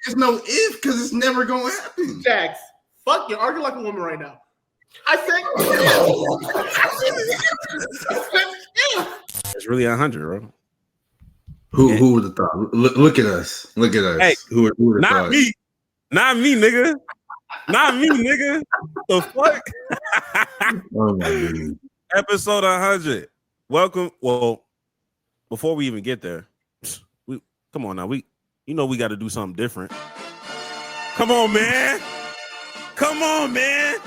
There's no if because it's never gonna happen. Jax, fuck you. Argue like a woman right now. I said, It's really 100, bro. Who would have thought? Look at us. Look at us. Hey, who would have thought? Me. Not me, nigga. Not me, nigga. The fuck? Oh my goodness. Episode 100. Welcome. Well, before we even get there, come on now. We got to do something different. Come on, man. Come on, man.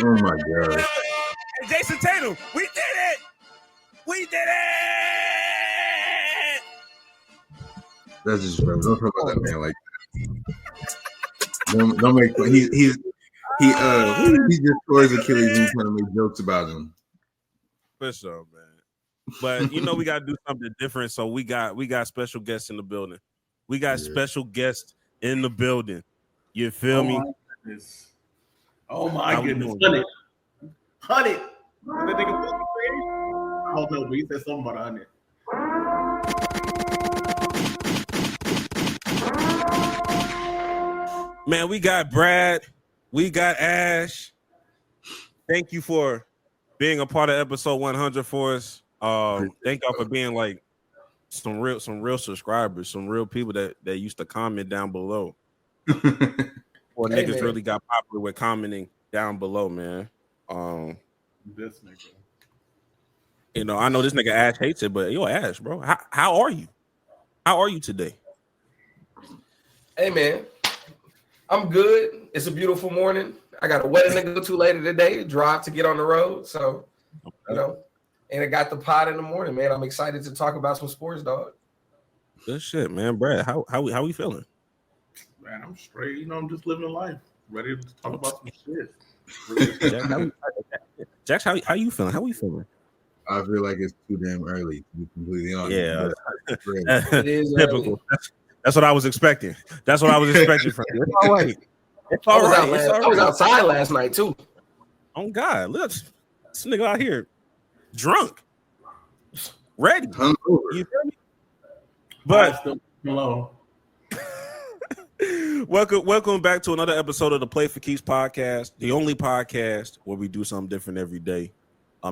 Oh my god. Hey, Jason Tatum, we did it. We did it. That's just don't talk about that man like that. Don't make fun. He just towards Achilles and trying to make jokes about him. For sure, man. But we gotta do something different. So we got special guests in the building. We got special guests in the building. You feel me? Oh my goodness. Honey. Oh no, but he said something about 100. Man, we got Brad. We got Ash. Thank you for being a part of episode 100 for us. Thank y'all for being like some real subscribers, some real people that used to comment down below. Or niggas really got popular with commenting down below, man. This nigga. I know this nigga Ash hates it, but yo, Ash, bro, how are you? How are you today? Hey, man, I'm good. It's a beautiful morning. I got a wedding to go to later today, drive to get on the road. So, and I got the pod in the morning, man. I'm excited to talk about some sports, dog. Good shit, man. Brad, how we feeling? Man, I'm straight. I'm just living a life. Ready to talk about some shit. Jax, how you feeling? How we feeling? I feel like it's too damn early to be completely honest. Yeah, it is typical. That's what I was expecting. That's what I was expecting from you. It's all right. It's all right. I was outside last night too. Oh God, look, this nigga out here drunk, ready. You feel me? But welcome back to another episode of the Play for Keeps podcast, the only podcast where we do something different every day.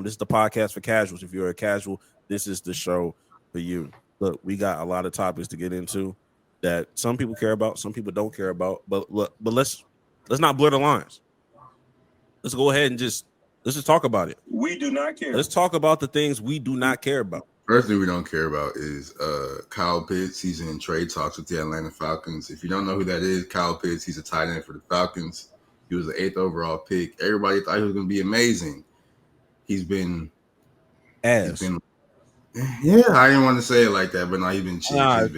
This is the podcast for casuals. If you're a casual, this is the show for you. Look, we got a lot of topics to get into that some people care about, some people don't care about. But let's not blur the lines. Let's go ahead and let's just talk about it. We do not care. Let's talk about the things we do not care about. First thing we don't care about is Kyle Pitts. He's in trade talks with the Atlanta Falcons. If you don't know who that is, Kyle Pitts, he's a tight end for the Falcons. He was the 8th overall pick. Everybody thought he was going to be amazing. He's been ass. Yeah, I didn't want to say it like that, but no, he's been cheap. Ass,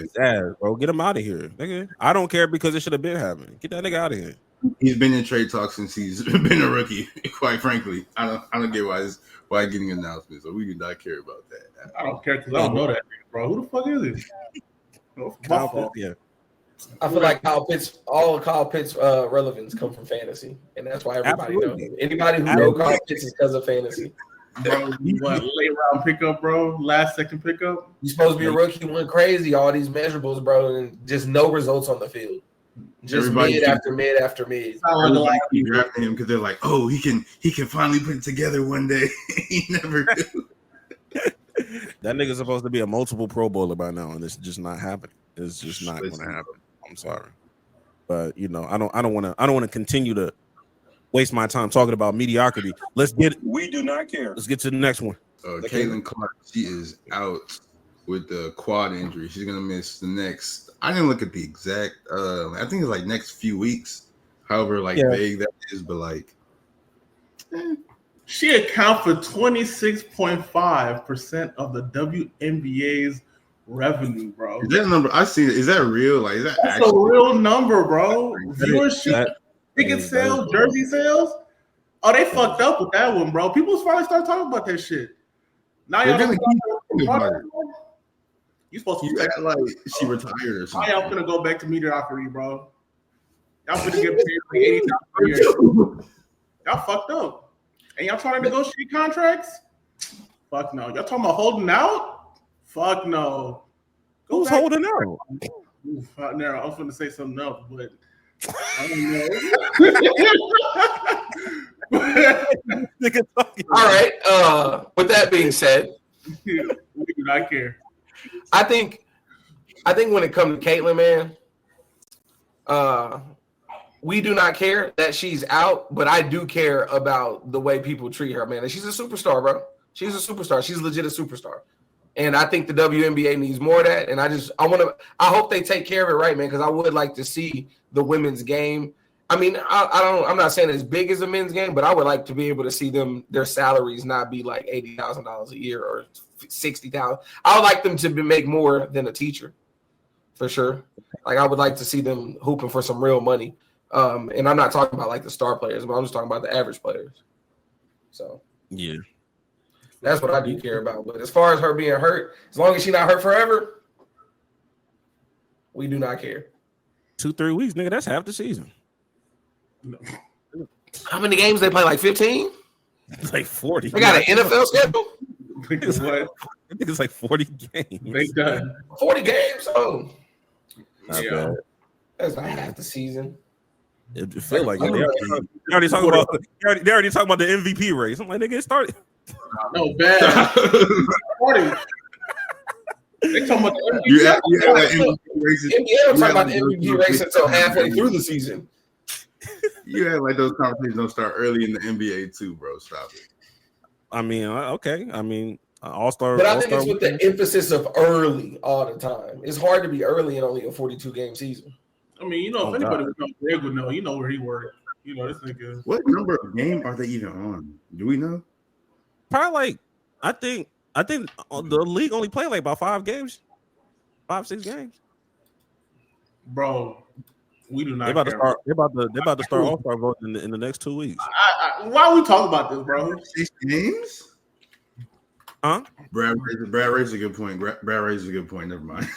bro. Get him out of here, nigga. I don't care because it should have been happening. Get that nigga out of here. He's been in trade talks since he's been a rookie. Quite frankly, I don't get why getting announcements. So we do not care about that. I don't care because I don't know that nigga, bro. Who the fuck is it? Yeah. I feel like all Kyle Pitts relevance come from fantasy, and that's why everybody knows. Anybody who knows Kyle Pitts is because of fantasy. Bro, you want late round pickup, bro? Last second pickup? You supposed to be a rookie, went crazy, all these measurables, bro, and just no results on the field. Just mid after mid after mid. Everybody keep drafting him because they're like, oh, he can finally put it together one day. He never do. That nigga's supposed to be a multiple Pro Bowler by now, and it's just not happening. It's just not going to happen. I'm sorry, but I don't want to continue to waste my time talking about mediocrity. We do not care. Let's get to the next one. Caitlin Clark, she is out with the quad injury. She's gonna miss the next. I didn't look at the exact. I think it's like next few weeks. However, vague that is, but she account for 26.5% of the WNBA's revenue, bro. Is that number? I see it. Is that real? That's a real number, bro. Viewership, ticket sales, jersey sales. Oh, they fucked up with that one, bro. People finally start talking about that shit. Now y'all you supposed to act like she retired or something. Now y'all gonna go back to mediocrity, bro. Y'all gonna get paid like $80 a year. Y'all fucked up. And y'all trying to negotiate contracts? Fuck no. Y'all talking about holding out? Fuck no. Who's holding out? Oof, now I was going to say something else, but I don't know. All right. With that being said, we do not care. I think when it comes to Caitlyn, man, we do not care that she's out, but I do care about the way people treat her, man. And she's a superstar, bro. She's a superstar. She's legit a superstar. And I think the WNBA needs more of that. And I hope they take care of it right, man, because I would like to see the women's game. I mean, I'm not saying as big as a men's game, but I would like to be able to see their salaries not be like $80,000 a year or $60,000. I would like them to make more than a teacher, for sure. Like, I would like to see them hooping for some real money. And I'm not talking about like the star players, but I'm just talking about the average players. So yeah, that's what I do care about. But as far as her being hurt, as long as she's not hurt forever, we do not care. 2-3 weeks, nigga. That's half the season. No. How many games they play? Like 15? It's like 40. They got an NFL schedule? I think it's like 40 games. They done 40 games? Oh. Not yeah. bad. That's not half the season. It feel like they already talking about the MVP race. I'm like, nigga, it started. No, bad. 40. They talking about the MVP. You had like MVP races. NBA don't talk about the MVP race until halfway through the season. You had like those conversations don't start early in the NBA too, bro. Stop it. I mean, okay. I mean, All-Star. But I think All-Star it's with the emphasis of early all the time. It's hard to be early in only a 42-game season. I mean, you know, if anybody would know, Greg would know. You know where he worked. You know, this nigga. What number of games are they even on? Do we know? Probably like, I think the league only played like about 5 games, 5-6 games. Bro, we do not. They about care. to start. They about to start All-Star voting in the next 2 weeks. Why are we talking about this, bro? 6 games? Huh? Brad raises a good point. Brad raises a good point. Never mind.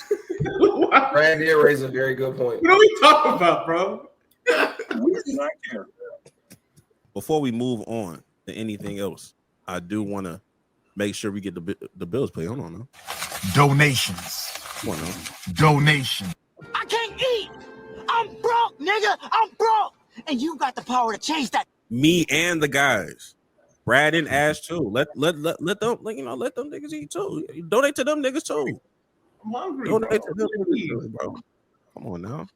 Brad did raise a very good point. What are we talking about, bro? We do not care. Before we move on to anything else, I do want to make sure we get the bills paid. Hold on now. Donations. Come on now. Donation. I can't eat. I'm broke, nigga. I'm broke. And you got the power to change that. Me and the guys, Brad and Ash too. Let them, let them niggas eat too. Donate to them niggas too. I'm hungry, Donate to them niggas too, bro. Come on now.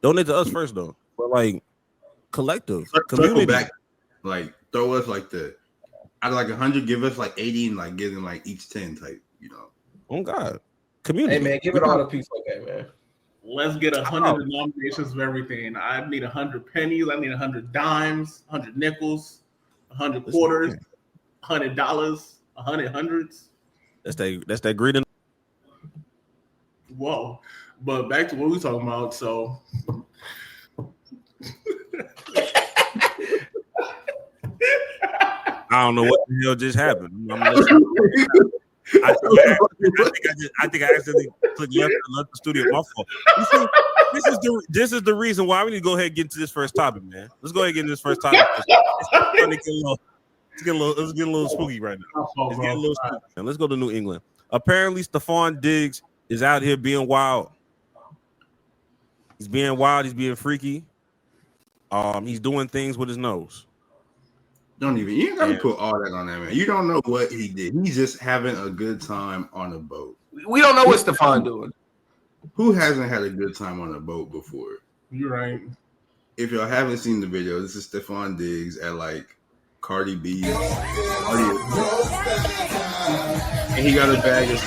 Donate to us first though. But like collective community. Back, like throw us like out of like 100, give us like 80 and like give them like each 10 type, you know. Oh God. Community. Hey, man, give it all to people, okay, man. Let's get 100 denominations of everything. I need 100 pennies. I need 100 dimes, 100 nickels, 100 quarters, $100, 100 hundreds. That's that greed. Whoa. But back to what we talking about. So I don't know what the hell just happened. I think I accidentally clicked left the studio. My fault. You see, this is the reason why we need to go ahead and get into this first topic, man. Let's go ahead and get into this first topic. It's getting a little spooky right now. It's getting a little spooky. And let's go to New England. Apparently, Stefon Diggs is out here being wild. He's being wild. He's being freaky. He's doing things with his nose. You ain't gotta put all that on that man. You don't know what he did. He's just having a good time on a boat. We don't know what Stefon doing. Who hasn't had a good time on a boat before? you're right. If y'all haven't seen the video, this is Stefon Diggs at like Cardi B's party. And he got a bag of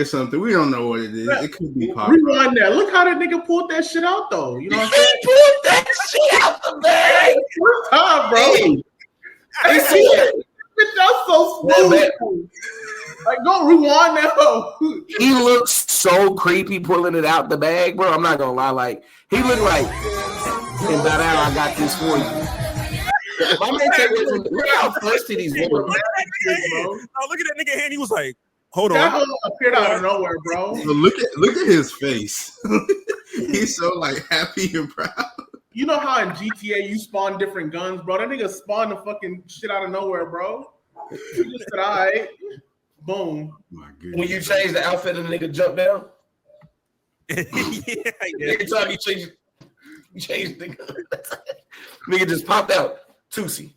something. We don't know what it is. It could be pop. Rewind that. Look how that nigga pulled that shit out, though. You know what I'm saying? He pulled that shit out the bag. First time, bro. I see it. Bitch, that's so smooth. Like, go rewind that. He looks so creepy pulling it out the bag, bro. I'm not gonna lie. Like, he looked like, and by now I got this for you. My man said, look how thirsty these women. Look at that nigga hand. He was like, hold That on. hoe appeared out of nowhere, bro. So look at his face. He's so like happy and proud. You know how in GTA you spawn different guns, bro? That nigga spawned the fucking shit out of nowhere, bro. He just said, all right. Boom. My goodness. When you change the outfit and the nigga jump down. Yeah. Every time you change nigga. Nigga just popped out. Tootsie.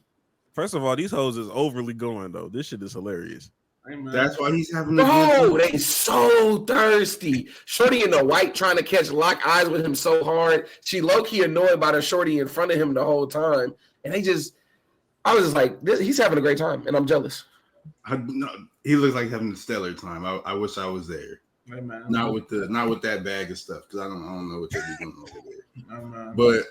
First of all, these hoes is overly going though. This shit is hilarious. Hey, man. That's why he's having a Oh, good they so thirsty. Shorty in the white trying to lock eyes with him so hard. She low-key annoyed by the shorty in front of him the whole time. And I was just like, he's having a great time, and I'm jealous. No, he looks like having a stellar time. I wish I was there. Hey, man. Not with that bag of stuff, because I don't know what they're doing over there. Hey, man. But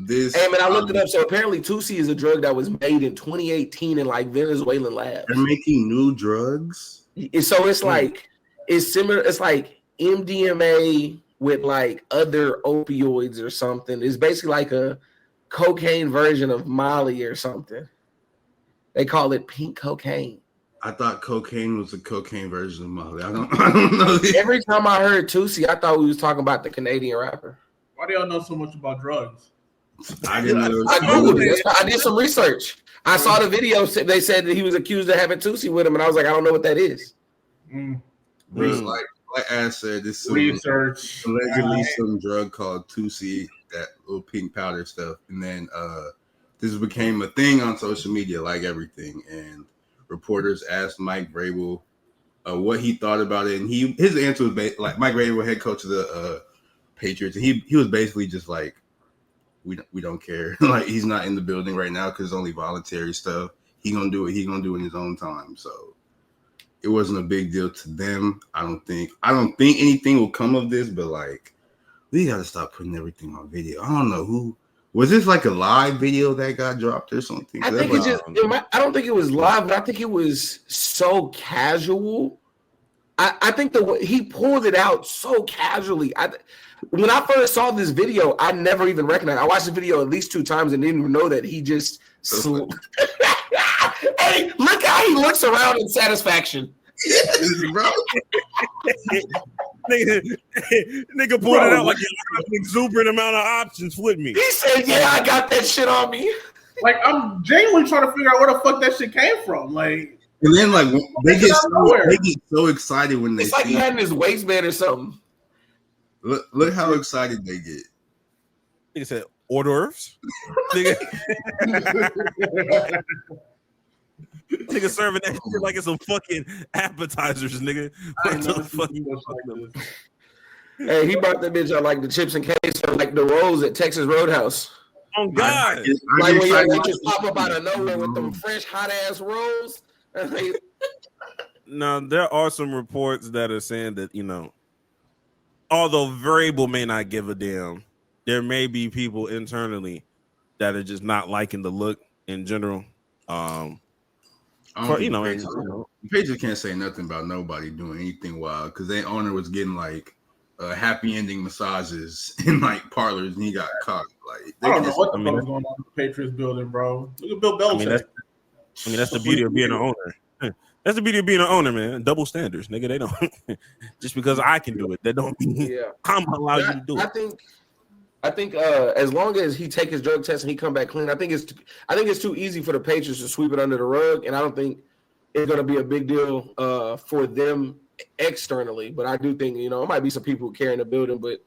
this, Hey man, I looked it up. So apparently Tootsie is a drug that was made in 2018 in like Venezuelan labs. they're making new drugs. So it's like it's similar. It's like MDMA with like other opioids or something. It's basically like a cocaine version of Molly or something. They call it pink cocaine. I thought cocaine was a cocaine version of Molly. I don't know. Every time I heard Tootsie, I thought we was talking about the Canadian rapper. Why do y'all know so much about drugs? I didn't know. I googled it. I did some research. I saw the video. They said that he was accused of having Tootsie with him, and I was like, I don't know what that is. Bro, like Ash said, this is Research. allegedly some drug called Tootsie, that little pink powder stuff, and then this became a thing on social media, like everything. And reporters asked Mike Vrabel what he thought about it, and his answer was like Mike Vrabel, head coach of the Patriots, and he was basically just like, we don't care. Like, he's not in the building right now because it's only voluntary stuff. He gonna do it. He gonna do it in his own time. So it wasn't a big deal to them. I don't think anything will come of this, but like, we gotta stop putting everything on video. I don't know who was this, like a live video that got dropped or something. I think I don't think it was live, but I think it was so casual. I think the way he pulled it out so casually. When I first saw this video, I never even recognized. I watched the video at least 2 times and didn't even know that he just. Hey, look how he looks around in satisfaction. bro. nigga pulled it out like you have an exuberant amount of options with me. He said, "Yeah, I got that shit on me." Like, I'm genuinely trying to figure out where the fuck that shit came from. Like, And then like they get so excited when they it's like see he had in his waistband or something. Look how excited they get. Nigga said hors d'oeuvres. Nigga serving that shit like it's some fucking appetizers, nigga. What the fuck? Hey, he brought that bitch out like the chips and queso, like the rolls at Texas Roadhouse. Oh God! Like when your bitches pop up out of nowhere with them fresh hot ass rolls. Now there are some reports that are saying that, you know, although Vrabel may not give a damn, there may be people internally that are just not liking the look in general. Patriots can't say nothing about nobody doing anything wild because their owner was getting like happy ending massages in like parlors and he got caught. Like, I don't know what the fuck is going on in the Patriots building, bro. Look at Bill Belichick. I mean, that's the beauty of being an owner. That's the beauty of being an owner, man. Double standards, nigga. They don't just because I can do it, that don't mean I'm allowed you to do it. I think as long as he take his drug test and he come back clean, I think it's too easy for the Patriots to sweep it under the rug, and I don't think it's going to be a big deal for them externally. But I do think, you know, it might be some people who care in the building, but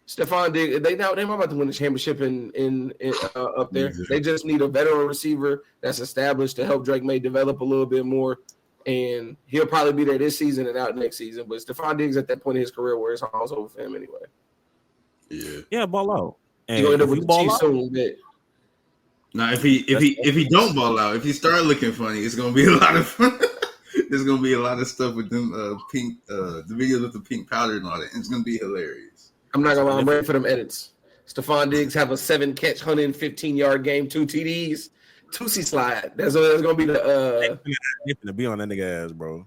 Stefon Diggs, they might about to win the championship in up there. They just need a veteran receiver that's established to help Drake May develop a little bit more, and he'll probably be there this season and out next season. But Stefon Diggs at that point in his career where it's almost over for him anyway. Yeah, ball out. And he'll end up with the Chiefs soon. Now, if he don't ball out, if he start looking funny, it's gonna be a lot of fun. There's gonna be a lot of stuff with them pink the videos with the pink powder and all that. It's gonna be hilarious. I'm not gonna lie, I'm ready for them edits. Stefon Diggs have a 7-catch, 115-yard game, 2 TDs, Tootsie slide. That's gonna be the to be on that nigga ass, bro.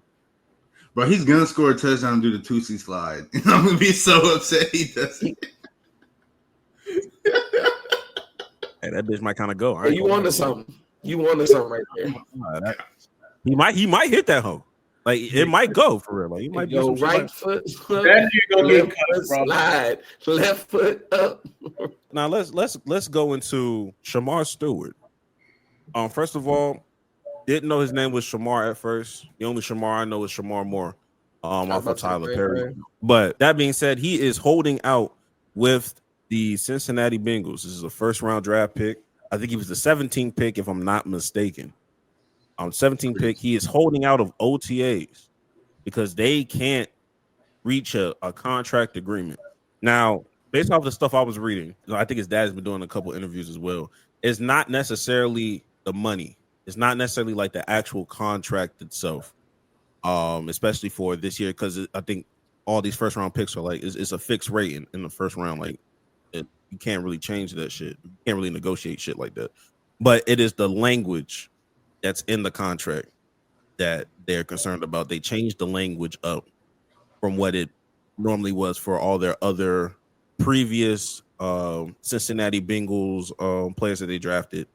Bro, he's gonna score a touchdown and do the Tootsie slide. I'm gonna be so upset he does it. Hey, that bitch might kind of go. You wanted something. You wanted something right there. He might hit that hoe. Like it might go for real. Like he might go right foot, left foot slide, left foot up. Now let's go into Shemar Stewart. First of all, Didn't know his name was Shemar at first. The only Shemar I know is Shemar Moore, off of Tyler Perry. But that being said, he is holding out with the Cincinnati Bengals. This is a first-round draft pick. I think he was the 17th pick, if I'm not mistaken. 17th pick. He is holding out of OTAs because they can't reach a contract agreement. Now, based off the stuff I was reading, I think his dad's been doing a couple interviews as well. It's not necessarily the money. It's not necessarily like the actual contract itself, especially for this year, because I think all these first round picks are like it's a fixed rate in the first round. Like you can't really change that shit. You can't really negotiate shit like that. But it is the language that's in the contract that they're concerned about. They changed the language up from what it normally was for all their other previous Cincinnati Bengals players that they drafted.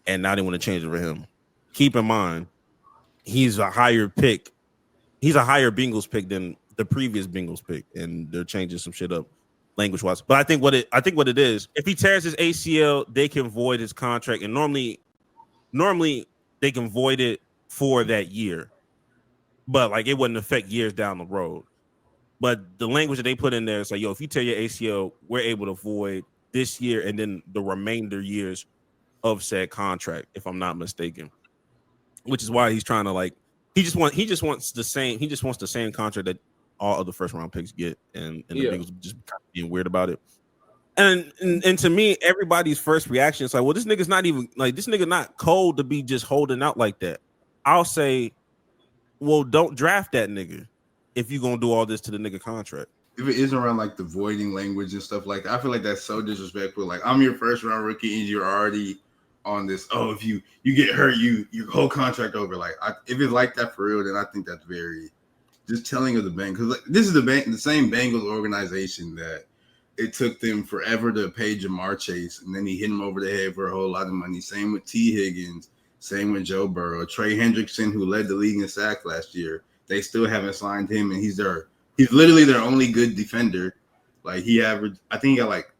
And now they want to change it for him. Keep in mind, he's a higher pick. He's a higher Bengals pick than the previous Bengals pick, and they're changing some shit up language-wise. But I think what it is, if he tears his ACL, they can void his contract, and normally they can void it for that year, but like it wouldn't affect years down the road. But the language that they put in there is like, yo, if you tear your ACL, we're able to void this year and then the remainder years of said contract, if I'm not mistaken, which is why he's trying to like he just wants the same contract that all other first round picks get, and the Bengals just kind of being weird about it. And to me, everybody's first reaction is like, well, this nigga's not even like this nigga not cold to be just holding out like that. I'll say, well, don't draft that nigga if you're gonna do all this to the nigga contract. If it isn't around like the voiding language and stuff like that, I feel like that's so disrespectful. Like I'm your first round rookie and you're already on this. Oh, if you get hurt, your whole contract over. Like if it's like that for real, then I think that's very just telling of the bank, because like, this is the same Bengals organization that it took them forever to pay Jamar Chase, and then he hit him over the head for a whole lot of money. Same with T. Higgins, same with Joe Burrow, Trey Hendrickson, who led the league in sacks last year. They still haven't signed him, and he's literally their only good defender. Like I think he got like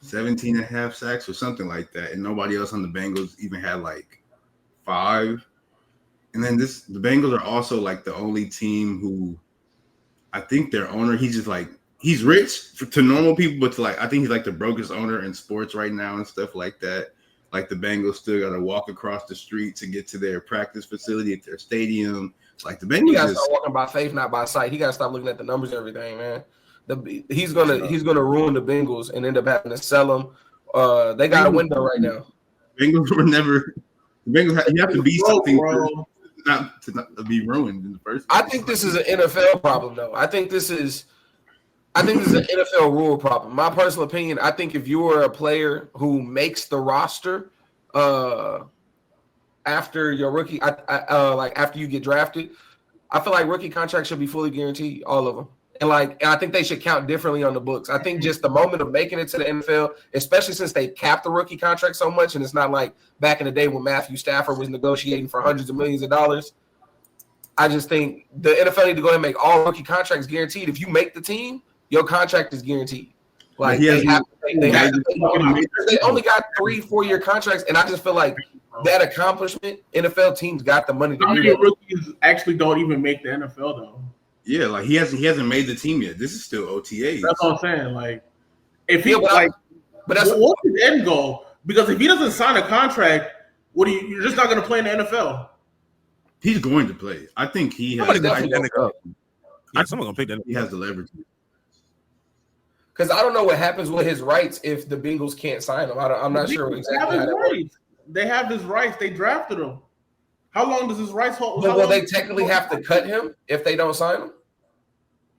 17 and a half sacks or something like that, and nobody else on the Bengals even had like 5. And then the Bengals are also like the only team who I think their owner, he's just like, he's rich to normal people, but I think he's like the brokest owner in sports right now and stuff like that. Like the Bengals still got to walk across the street to get to their practice facility at their stadium. Like the Bengals, he got to start walking by faith, not by sight. He got to stop looking at the numbers and everything, man. He's gonna ruin the Bengals and end up having to sell them. They got a window right now. Bengals were never. The Bengals you have to be something not to be ruined in the first place. I think this is an NFL problem, though. I think this is an NFL rule problem. My personal opinion, I think if you are a player who makes the roster after your rookie, like after you get drafted, I feel like rookie contracts should be fully guaranteed, all of them. And I think they should count differently on the books. I think just the moment of making it to the NFL, especially since they capped the rookie contract so much, and it's not like back in the day when Matthew Stafford was negotiating for hundreds of millions of dollars. I just think the NFL need to go ahead and make all rookie contracts guaranteed. If you make the team, your contract is guaranteed. Like they only got 3-4 year contracts, and I just feel like that accomplishment, NFL teams got the money to do that. Rookies actually don't even make the NFL though. Yeah, like he hasn't made the team yet. This is still OTAs. That's what I'm saying. Like, if he what's his end goal? Because if he doesn't sign a contract, you're just not going to play in the NFL. He's going to play. I think he has. Someone's gonna pick that. He has the leverage. Because I don't know what happens with his rights if the Bengals can't sign him. I'm not sure exactly how that works. They have his rights. They drafted him. How long does his rights hold? But will they technically have to cut him if they don't sign him?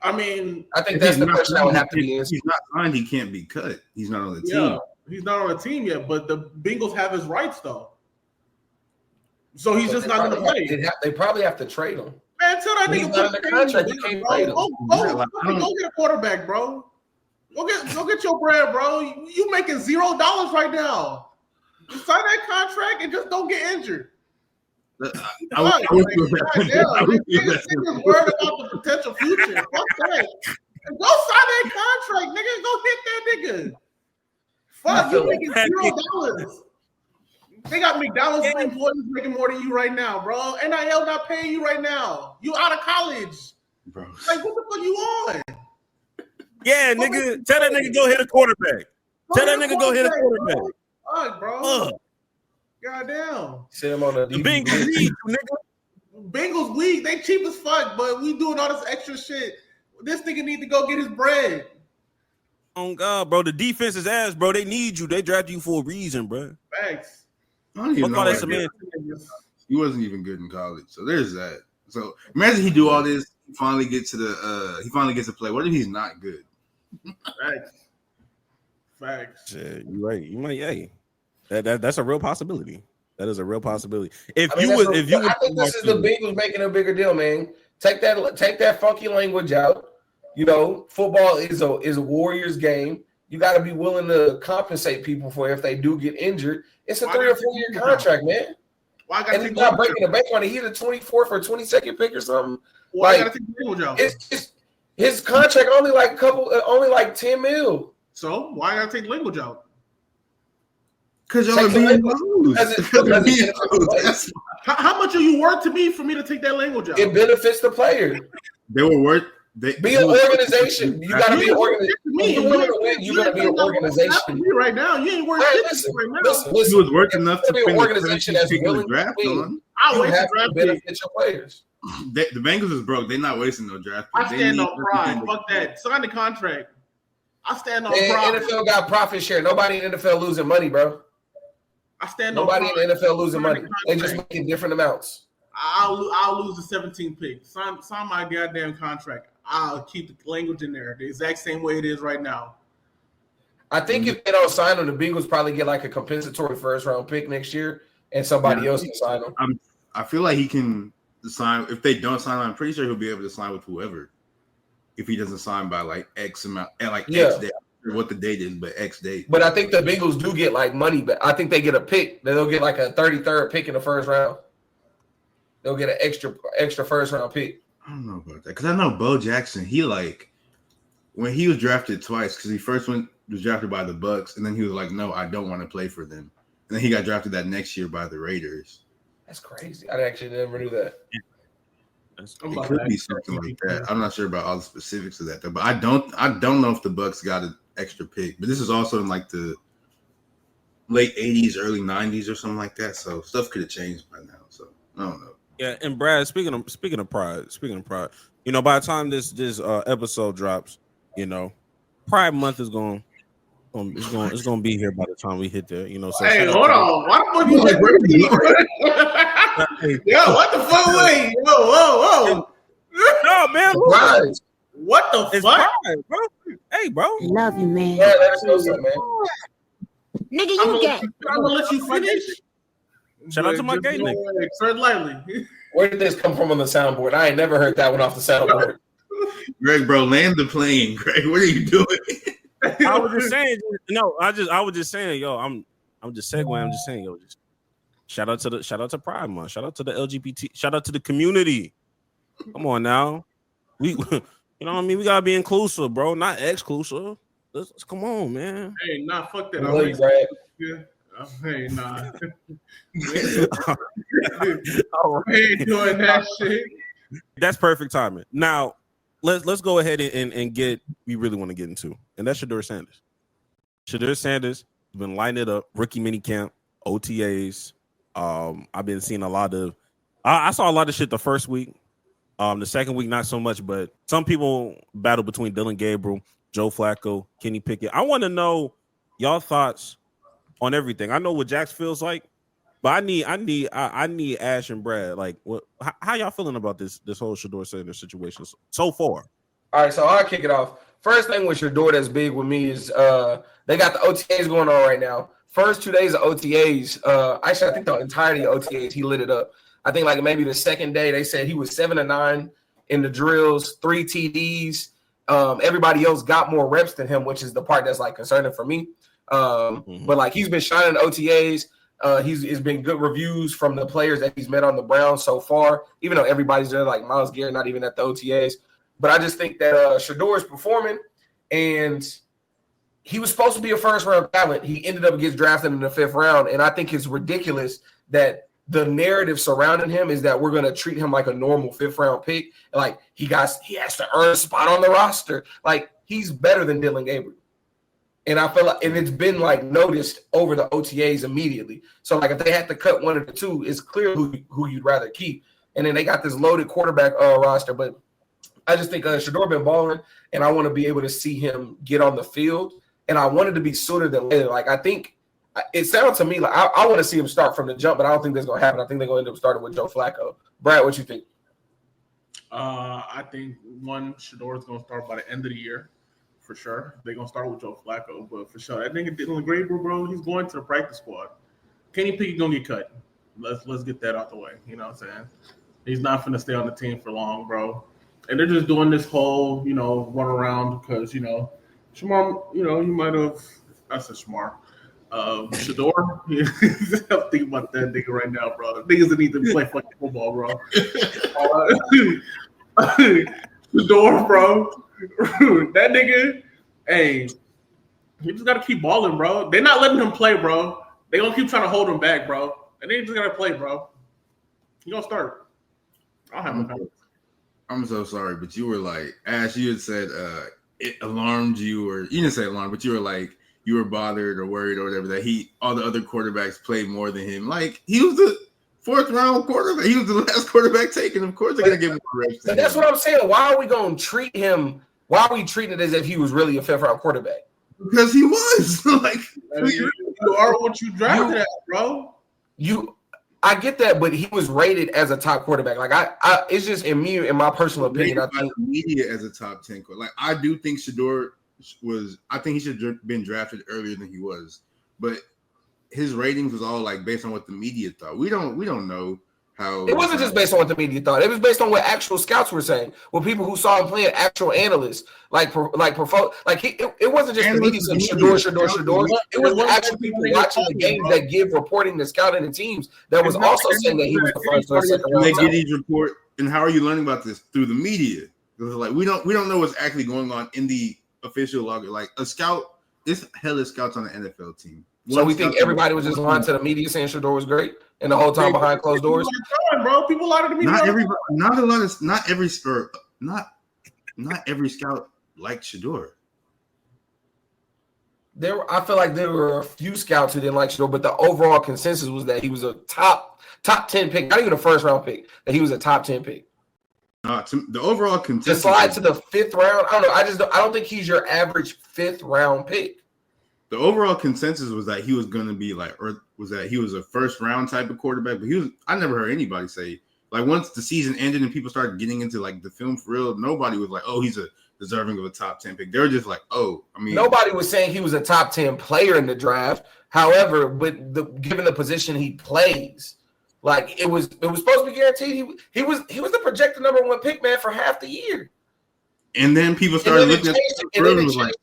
I mean, I think that's the question that would have to be answered. He's not signed. He can't be cut. He's not on the team. Yeah, he's not on the team yet, but the Bengals have his rights, though. So he's just not going to play. They probably have to trade him. Man, tell that nigga put the contract. You can't trade him. Go get a quarterback, bro. Go get your bread, bro. You making $0 right now. Just sign that contract and just don't get injured. I was worried about the potential future. Fuck that. Go sign that contract, nigga. Go hit that nigga. Fuck, you making $0. They got McDonald's employees making more than you right now, bro. NIL not paying you right now. You out of college. Bro. Like, what the fuck you on? Yeah, nigga. Tell that nigga go hit a quarterback. Tell that nigga go hit a quarterback. All right, bro. Goddamn. Sit him on the Bengals need you, nigga. Bengals weak. They cheap as fuck, but we doing all this extra shit. This nigga need to go get his bread. Oh God, bro. The defense is ass, bro. They need you. They drafted you for a reason, bro. Thanks. I don't even know. He wasn't even good in college, so there's that. So imagine he do all this. He finally gets to play. What if he's not good? Facts. Yeah, you're right. You might, hey, that's a real possibility. That is a real possibility. I think this is the Bengals making a bigger deal, man. Take that funky language out. You know, football is a Warriors game. You got to be willing to compensate people for if they do get injured. It's a 3 or 4 year contract, man. And he's not breaking the bank on it. He's a 24th or 22nd pick or something. Why gotta take the language out? It's his contract only like 10 mil. So why gotta take the language out? Because y'all are being lose. How much are you worth to me for me to take that language out? It benefits the player. They were worth. Be an organization. You gotta be an organization. You gotta be an organization. Right now, you ain't worth shit right now. Listen. He was worth enough to be an organization that's willing draft on. You have to benefit your players. The Bengals is broke. They're not wasting no draft. I stand on pride. Fuck that. Sign the contract. I stand on pride. NFL got profit share. Nobody in the NFL losing money, bro. I stand on Nobody in the NFL losing money. They just making different amounts. I'll lose the 17th pick. Sign my goddamn contract. I'll keep the language in there the exact same way it is right now. I think if they don't sign him, the Bengals probably get like a compensatory first round pick next year, and somebody else can sign him. I feel like he can sign. If they don't sign him, I'm pretty sure he'll be able to sign with whoever. If he doesn't sign by like X amount, X day, what the date is, but X date. But I think the Bengals do get like money back. I think they get a pick. They'll get like a 33rd pick in the first round. They'll get an extra first round pick. I don't know about that because I know Bo Jackson. He like when he was drafted twice because he first was drafted by the Bucks, and then he was like, "No, I don't want to play for them." And then he got drafted that next year by the Raiders. That's crazy. I actually never knew that. It could be something like that. I'm not sure about all the specifics of that, though. But I don't know if the Bucks got an extra pick. But this is also in like the late '80s, early '90s, or something like that. So stuff could have changed by now. So I don't know. Yeah, and Brad, speaking of pride, you know, by the time this episode drops, you know, Pride Month is going. It's going to be here by the time we hit there, you know. So hey, hold on. Why the fuck you like Yo, what the fuck? Wait, whoa. No, man. Right. What the fuck? Pride, bro. Hey, bro. Love you, man. Yeah, let us know something, man. Nigga, you gay. I'm gonna let you finish. Shout out to my gay nigga. Tread lightly. Where did this come from on the soundboard? I ain't never heard that one off the soundboard. Greg, bro, land the plane. Greg, what are you doing? I was just saying, I was just saying, yo, I'm just segueing. I'm just saying, yo, just shout out to Pride Month, shout out to the LGBT, shout out to the community. Come on now, we, you know what I mean? We gotta be inclusive, bro, not exclusive. Let's come on, man. Hey, nah, fuck that. Hey, nah. I ain't doing that shit. That's perfect timing. Now, let's go ahead and get we really want to get into, and that's Shedeur Sanders. Shedeur Sanders has been lining it up, rookie minicamp, OTAs. I've been seeing a lot of. I saw a lot of shit the first week. The second week, not so much, but some people battle between Dylan Gabriel, Joe Flacco, Kenny Pickett. I want to know y'all thoughts on everything. I know what Jax feels like, but I need Ash and Brad. Like, how y'all feeling about this whole Shedeur Sanders situation so far? All right, so I'll kick it off. First thing with Shedeur that's big with me is they got the OTAs going on right now. First 2 days of OTAs, actually I think the entirety of OTAs, he lit it up. I think like maybe the second day they said he was 7-9 in the drills, 3 TDs. Everybody else got more reps than him, which is the part that's like concerning for me. But like he's been shining OTAs. It's been good reviews from the players that he's met on the Browns so far, even though everybody's there, like Myles Garrett, not even at the OTAs. But I just think that Shedeur is performing, and he was supposed to be a first-round talent. He ended up getting drafted in the 5th round, and I think it's ridiculous that the narrative surrounding him is that we're going to treat him like a normal 5th-round pick. Like, he has to earn a spot on the roster. Like, he's better than Dylan Gabriel. And I feel like, and it's been like noticed over the OTAs immediately. So like if they had to cut one of the two, it's clear who you'd rather keep. And then they got this loaded quarterback roster. But I just think Shedeur been balling, and I want to be able to see him get on the field. And I wanted to be sooner than later. Like I think it sounds to me like I want to see him start from the jump, but I don't think that's going to happen. I think they're going to end up starting with Joe Flacco. Brad, what you think? I think Shedeur is going to start by the end of the year. For sure. They're going to start with Joe Flacco, but for sure. That nigga Dylan Gabriel, bro, he's going to the practice squad. Kenny Pickett's going to get cut. Let's get that out the way. You know what I'm saying? He's not going to stay on the team for long, bro. And they're just doing this whole, run around because, Shemar, he might have – I said Shemar. Shedeur, I'm thinking about that nigga right now, bro. The niggas that need to play fucking football, bro. Shedeur, bro. That nigga, hey, you just gotta keep balling, bro. They're not letting him play, bro. They gonna keep trying to hold him back, bro. And they just gotta play, bro. You gonna start? I'll have him. I'm so sorry, but you were like, Ash, you had said it alarmed you, or you didn't say alarmed, but you were like, you were bothered or worried or whatever that all the other quarterbacks played more than him. Like he was the 4th round quarterback. He was the last quarterback taken. Of course, they're gonna give him more reps. But that's what I'm saying. Why are we gonna treat him? Why are we treating it as if he was really a 5th round quarterback? Because he was. Like you are what you drafted at, bro. I get that, but he was rated as a top quarterback. Like it's just in my personal opinion. I think the media as a top 10 quarterback. Like I do think Shedeur was. I think he should have been drafted earlier than he was, but his ratings was all like based on what the media thought. We don't know how. It wasn't just based on what the media thought. It was based on what actual scouts were saying. What people who saw him playing, actual analysts, it wasn't just the media saying Shedeur. It was the actual people watching the games that give reporting to scouting the teams that was also saying that he was the first or second round. They get each report, and how are you learning about this? Through the media. Because like we don't know what's actually going on in the official log. Like a scout, it's hella scouts on the NFL team. So we think everybody was just lying to the media saying Shedeur was great, and the whole time behind closed doors. Bro, people lie to the media. Not every scout liked Shedeur. I feel like there were a few scouts who didn't like Shedeur, but the overall consensus was that he was a top 10 pick, not even a 1st round pick. That he was a top 10 pick. The overall consensus. To slide to the 5th round, I don't know. I don't think he's your average 5th round pick. The overall consensus was that he was going to be was that he was a 1st round type of quarterback, but I never heard anybody say, like, once the season ended and people started getting into like the film for real, nobody was like, oh, he's a deserving of a top 10 pick. They were just like, nobody was saying he was a top 10 player in the draft. However, given the position he plays, like it was supposed to be guaranteed. He was the projected number 1 pick, man, for half the year. And then people started looking at it and was like,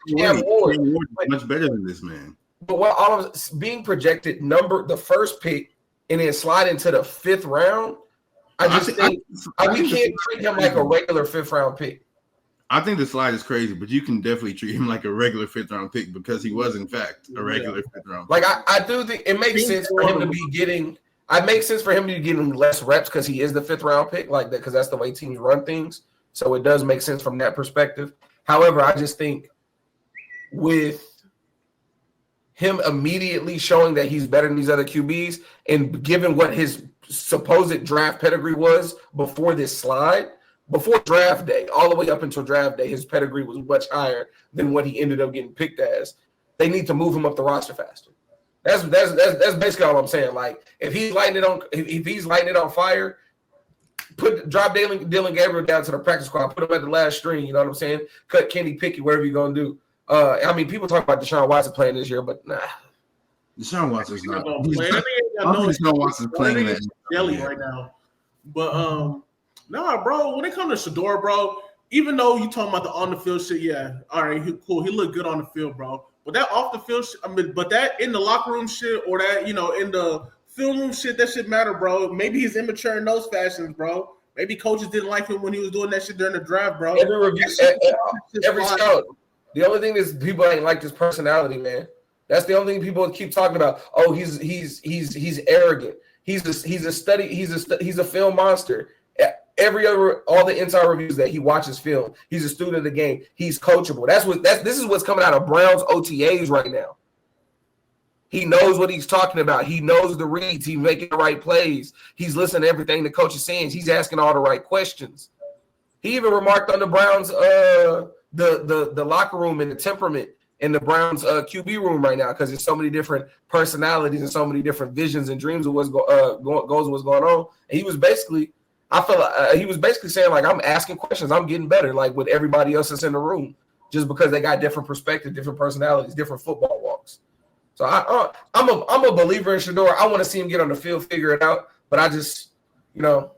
Ward much better than this man. But all of being projected the 1st pick and then slide into the 5th round, we can't treat him like a regular 5th round pick. I think the slide is crazy, but you can definitely treat him like a regular 5th round pick because he was in fact a regular 5th round pick. Like I do think it makes sense for him to be getting. It makes sense for him to be getting less reps because he is the 5th round pick, like that, because that's the way teams run things. So it does make sense from that perspective. However, I just think with him immediately showing that he's better than these other QBs and given what his supposed draft pedigree was before this slide, before draft day, all the way up until draft day, his pedigree was much higher than what he ended up getting picked as. They need to move him up the roster faster. That's basically all I'm saying. Like if he's lighting it on fire, drop Dylan Gabriel down to the practice squad, put him at the last string. You know what I'm saying? Cut Kenny Pickett, whatever you're gonna do. People talk about Deshaun Watson playing this year, but nah. Deshaun Watson's not. Deshaun Watson's playing that jelly right now. But bro. When it comes to Shedeur, bro, even though you talking about the on the field shit, yeah, all right, cool. He looked good on the field, bro. But that off the field shit, but that in the locker room shit or that in the film room shit, that shit matter, bro. Maybe he's immature in those fashions, bro. Maybe coaches didn't like him when he was doing that shit during the draft, bro. Every The only thing is people ain't like his personality, man. That's the only thing people keep talking about. Oh, he's arrogant. He's a film monster. All the inside reviews that he watches film. He's a student of the game. He's coachable. This is what's coming out of Browns OTAs right now. He knows what he's talking about. He knows the reads. He's making the right plays. He's listening to everything the coach is saying. He's asking all the right questions. He even remarked on the Browns the locker room and the temperament in the Browns QB room right now because there's so many different personalities and so many different visions and dreams of what's going on. And he was basically, I feel like he was basically saying like, I'm asking questions, I'm getting better, like with everybody else that's in the room, just because they got different perspectives, different personalities, different football walks. So I'm a believer in Shedeur. I want to see him get on the field, figure it out. But I just, I feel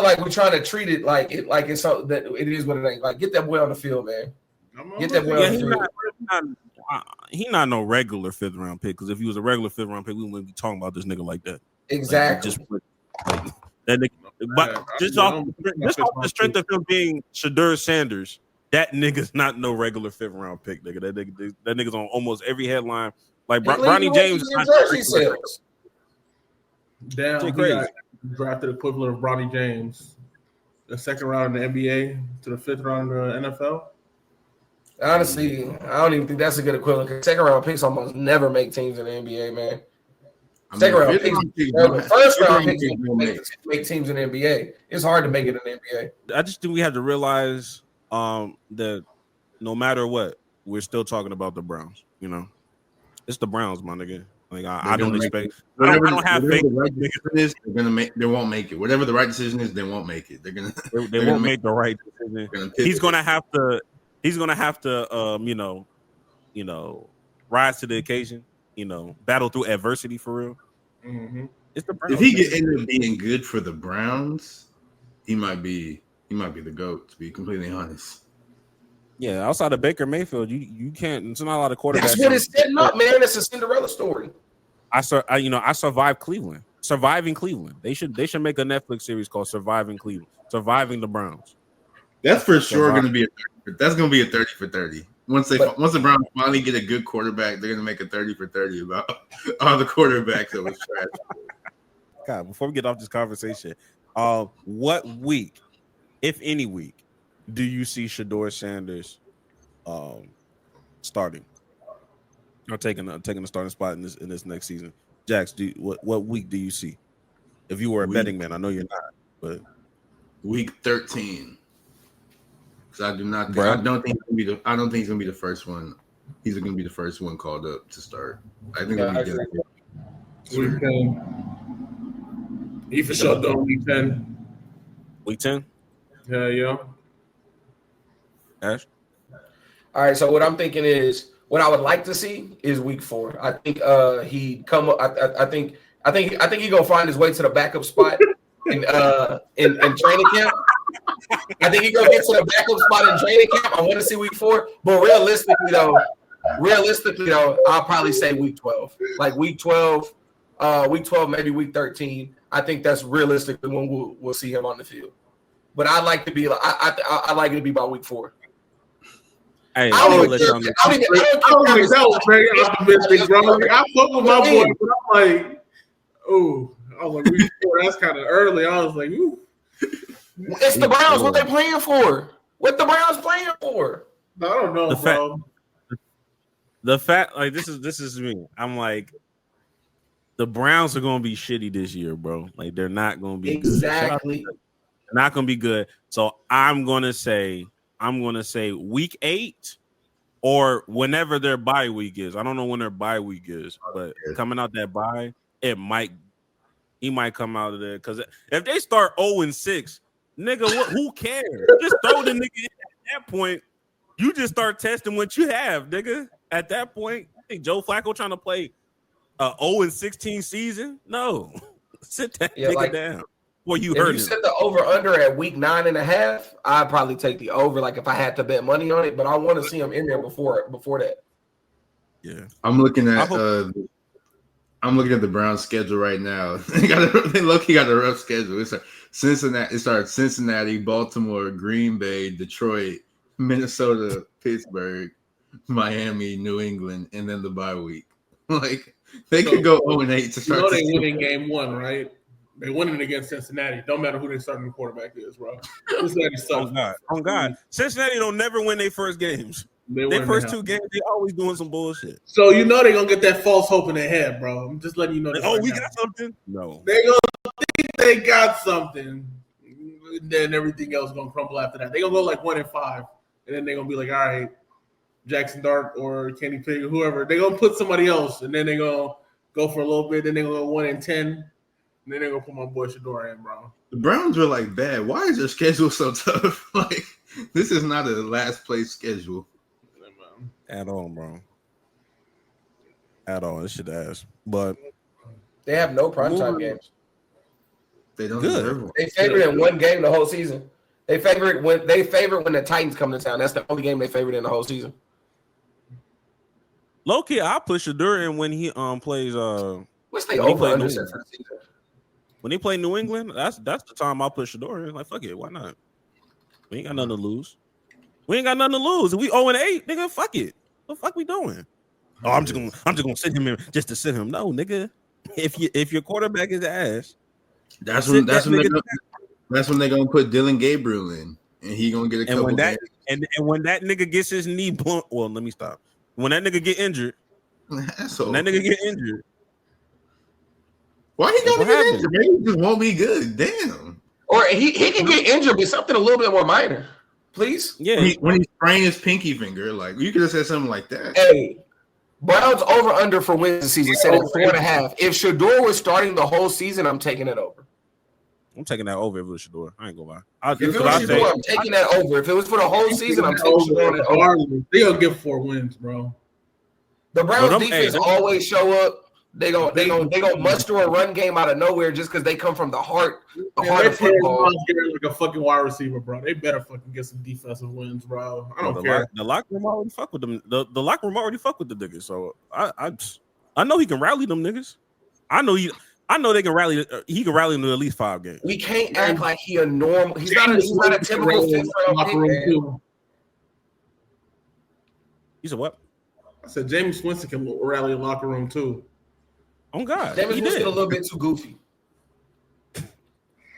like we're trying to treat it like it's something that it is what it ain't. Like, get that boy on the field, man. Get that boy on the field. He's not no regular 5th round pick, because if he was a regular 5th round pick, we wouldn't be talking about this nigga like that. Exactly. That nigga, but just off the strength of him being Shedeur Sanders, that nigga's not no regular 5th round pick, nigga. That nigga's on almost every headline. Like Bronny James is not sales. Damn, he got drafted equivalent of Bronny James. The 2nd round in the NBA to the 5th round in the NFL. Honestly, I don't even think that's a good equivalent. 2nd round picks almost never make teams in the NBA, man. 2nd round picks, first round picks make teams in the NBA. It's hard to make it in the NBA. I just think we have to realize that no matter what, we're still talking about the Browns. It's the Browns, my nigga. Like I don't expect. I don't have faith. The right decision is, they won't make it. Whatever the right decision is, they won't make it. They won't make the right decision. He's gonna have to. Rise to the occasion. Battle through adversity for real. Mm-hmm. It's the Browns. If he could end up being good for the Browns, he might be the GOAT. To be completely honest. Yeah, outside of Baker Mayfield, you can't. It's not a lot of quarterbacks. That's what it's setting up, man. It's a Cinderella story. I survived Cleveland. Surviving Cleveland. They should make a Netflix series called Surviving Cleveland. Surviving the Browns. That's for sure going to be that's going to be a 30 for 30. Once the Browns finally get a good quarterback, they're going to make a 30 for 30 about all the quarterbacks that was trash. God, before we get off this conversation, what week, if any week, do you see Shedeur Sanders starting or taking a starting spot in this next season? Jax, what week do you see? If you were a betting man, I know you're not, but week 13. Because I don't think he's gonna be the first one. He's going to be the first one called up to start. I think it'll be good. Week 10. He for sure done week 10. Week 10? Yeah. Ash? All right, so what I'm thinking is, what I would like to see is week 4. I think he come up. I think he gonna find his way to the backup spot in training camp. I think he gonna get to the backup spot in training camp. I want to see week 4, but realistically though, I'll probably say week 12. Like week 12, maybe week 13. I think that's realistically when we'll see him on the field. But I'd like to be I like it to be by week 4. Hey, I don't think that was very optimistic, bro. I fuck with my boy, but I'm like, oh, I was like, week 4, that's kind of early. I was like, ooh. It's the Browns. What they playing for? What the Browns playing for? I don't know, bro. The fact, like this is me. I'm like, the Browns are gonna be shitty this year, bro. Like they're not gonna be exactly. Good. They're not gonna be good. So I'm gonna say week 8 or whenever their bye week is. I don't know when their bye week is, but coming out that bye, he might come out of there because if they start 0-6. Nigga, who cares? Just throw the nigga in at that point. You just start testing what you have, nigga. At that point, I think Joe Flacco trying to play a 0-16 season. No, sit that nigga down. Well, you heard. If you set the over under at week 9.5, I'd probably take the over. Like if I had to bet money on it, but I want to see him in there before that. Yeah, I'm looking at the Browns' schedule right now. They got a rough schedule. It starts Cincinnati, Baltimore, Green Bay, Detroit, Minnesota, Pittsburgh, Miami, New England, and then the bye week. Like they could go 0-8 to start. They winning game 1, right? They winning against Cincinnati. Don't matter who their starting quarterback is, bro. Cincinnati sucks. Oh God. Cincinnati don't never win their first games. Their first 2 games, they always doing some bullshit. So you know they're gonna get that false hope in their head, bro. I'm just letting you know. We got something. No, they gonna think they got something, and then everything else gonna crumble after that. They gonna go like 1-5, and then they're gonna be like, all right, Jackson Dart or Kenny Pickett or whoever. They're gonna put somebody else, and then they're gonna go for a little bit. Then they're gonna go 1-10, and then they're gonna put my boy Shador in, bro. The Browns were like bad. Why is their schedule so tough? Like this is not a last place schedule. At all, bro. At all. This shit ass. But they have no primetime games. They don't deserve one. They favor in one game the whole season. They favor when the Titans come to town. That's the only game they favored in the whole season. Low key, I put Shador in when he plays what's the over under for the season? When he play New England, that's the time I put Shador in. Like, fuck it, why not? We ain't got nothing to lose. We ain't got nothing to lose. If we 0-8, nigga, fuck it. What the fuck we doing? Oh, I'm just gonna sit him in just to sit him. No, nigga. If your quarterback is ass, that's when they're gonna put Dylan Gabriel in, and he gonna get a couple. And when that nigga gets his knee blunt, well, let me stop. When that nigga get injured, why he gotta get injured? Maybe he just won't be good. Damn. Or he can get injured, but something a little bit more minor. Please? Yeah. When he sprained his pinky finger, like you could have said something like that. Hey, Browns over under for wins this season set at 4.5. If Shador was starting the whole season, I'm taking it over. I'm taking that over if it was Shador. I ain't gonna lie. If it was Shador, I'm taking that over. If it was for the whole season, I'm taking Shador over. They gonna get 4 wins, bro. The Browns defense always show up. They gonna muster a run game out of nowhere just because they come from the heart of football. Like a fucking wide receiver, bro. They better fucking get some defensive wins, bro. I don't care. The locker room already fuck with them. The locker room already fuck with the niggas. So I know he can rally them niggas. I know they can rally. He can rally them to at least 5 games. We can't act like he a normal. He's not a typical locker room too. You said what? I said James Winston can rally a locker room too. Oh God, James Winston a little bit too goofy.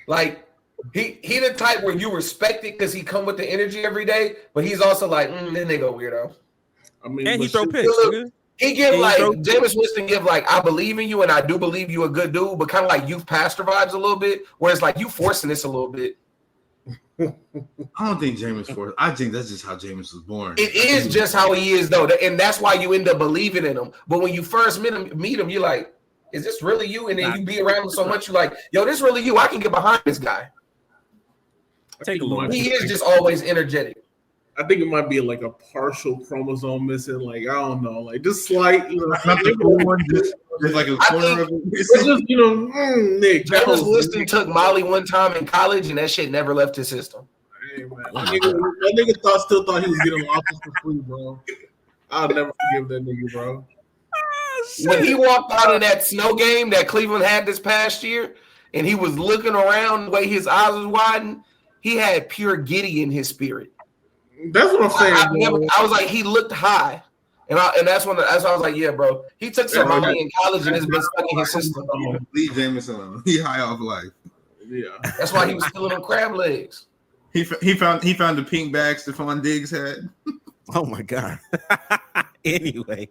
Like he the type where you respect it because he come with the energy every day, but he's also like, then they go weirdo. I mean, and he throw picks. He give James Winston give I believe in you and I do believe you a good dude, but kind of like youth pastor vibes a little bit, where it's like you forcing this a little bit. I don't think Jameis forced. I think that's just how Jameis was born. It is just how he is though, and that's why you end up believing in him. But when you first meet him, you're like, is this really you? And then you be around him so much, you're like, yo, this really you. I can get behind this guy. Take a look. He is just always energetic. I think it might be like a partial chromosome missing. Like, I don't know, like just slight, not the full one, just like a corner of it. It's just, Nick. Jameis Winston took Molly one time in college, and that shit never left his system. Hey, man. That nigga still thought he was getting offers for free, bro. I'll never forgive that nigga, bro. When he walked out of that snow game that Cleveland had this past year, and he was looking around the way his eyes was widening, he had pure giddy in his spirit. That's what I'm saying. I was like, he looked high, and that's when I was like, yeah, bro. He took some money in college and it's been stuck in his system. Leave Jameis alone. He high off life. Yeah, that's why he was stealing them crab legs. He found the pink bag Stefon Diggs had. Oh my God. Anyway,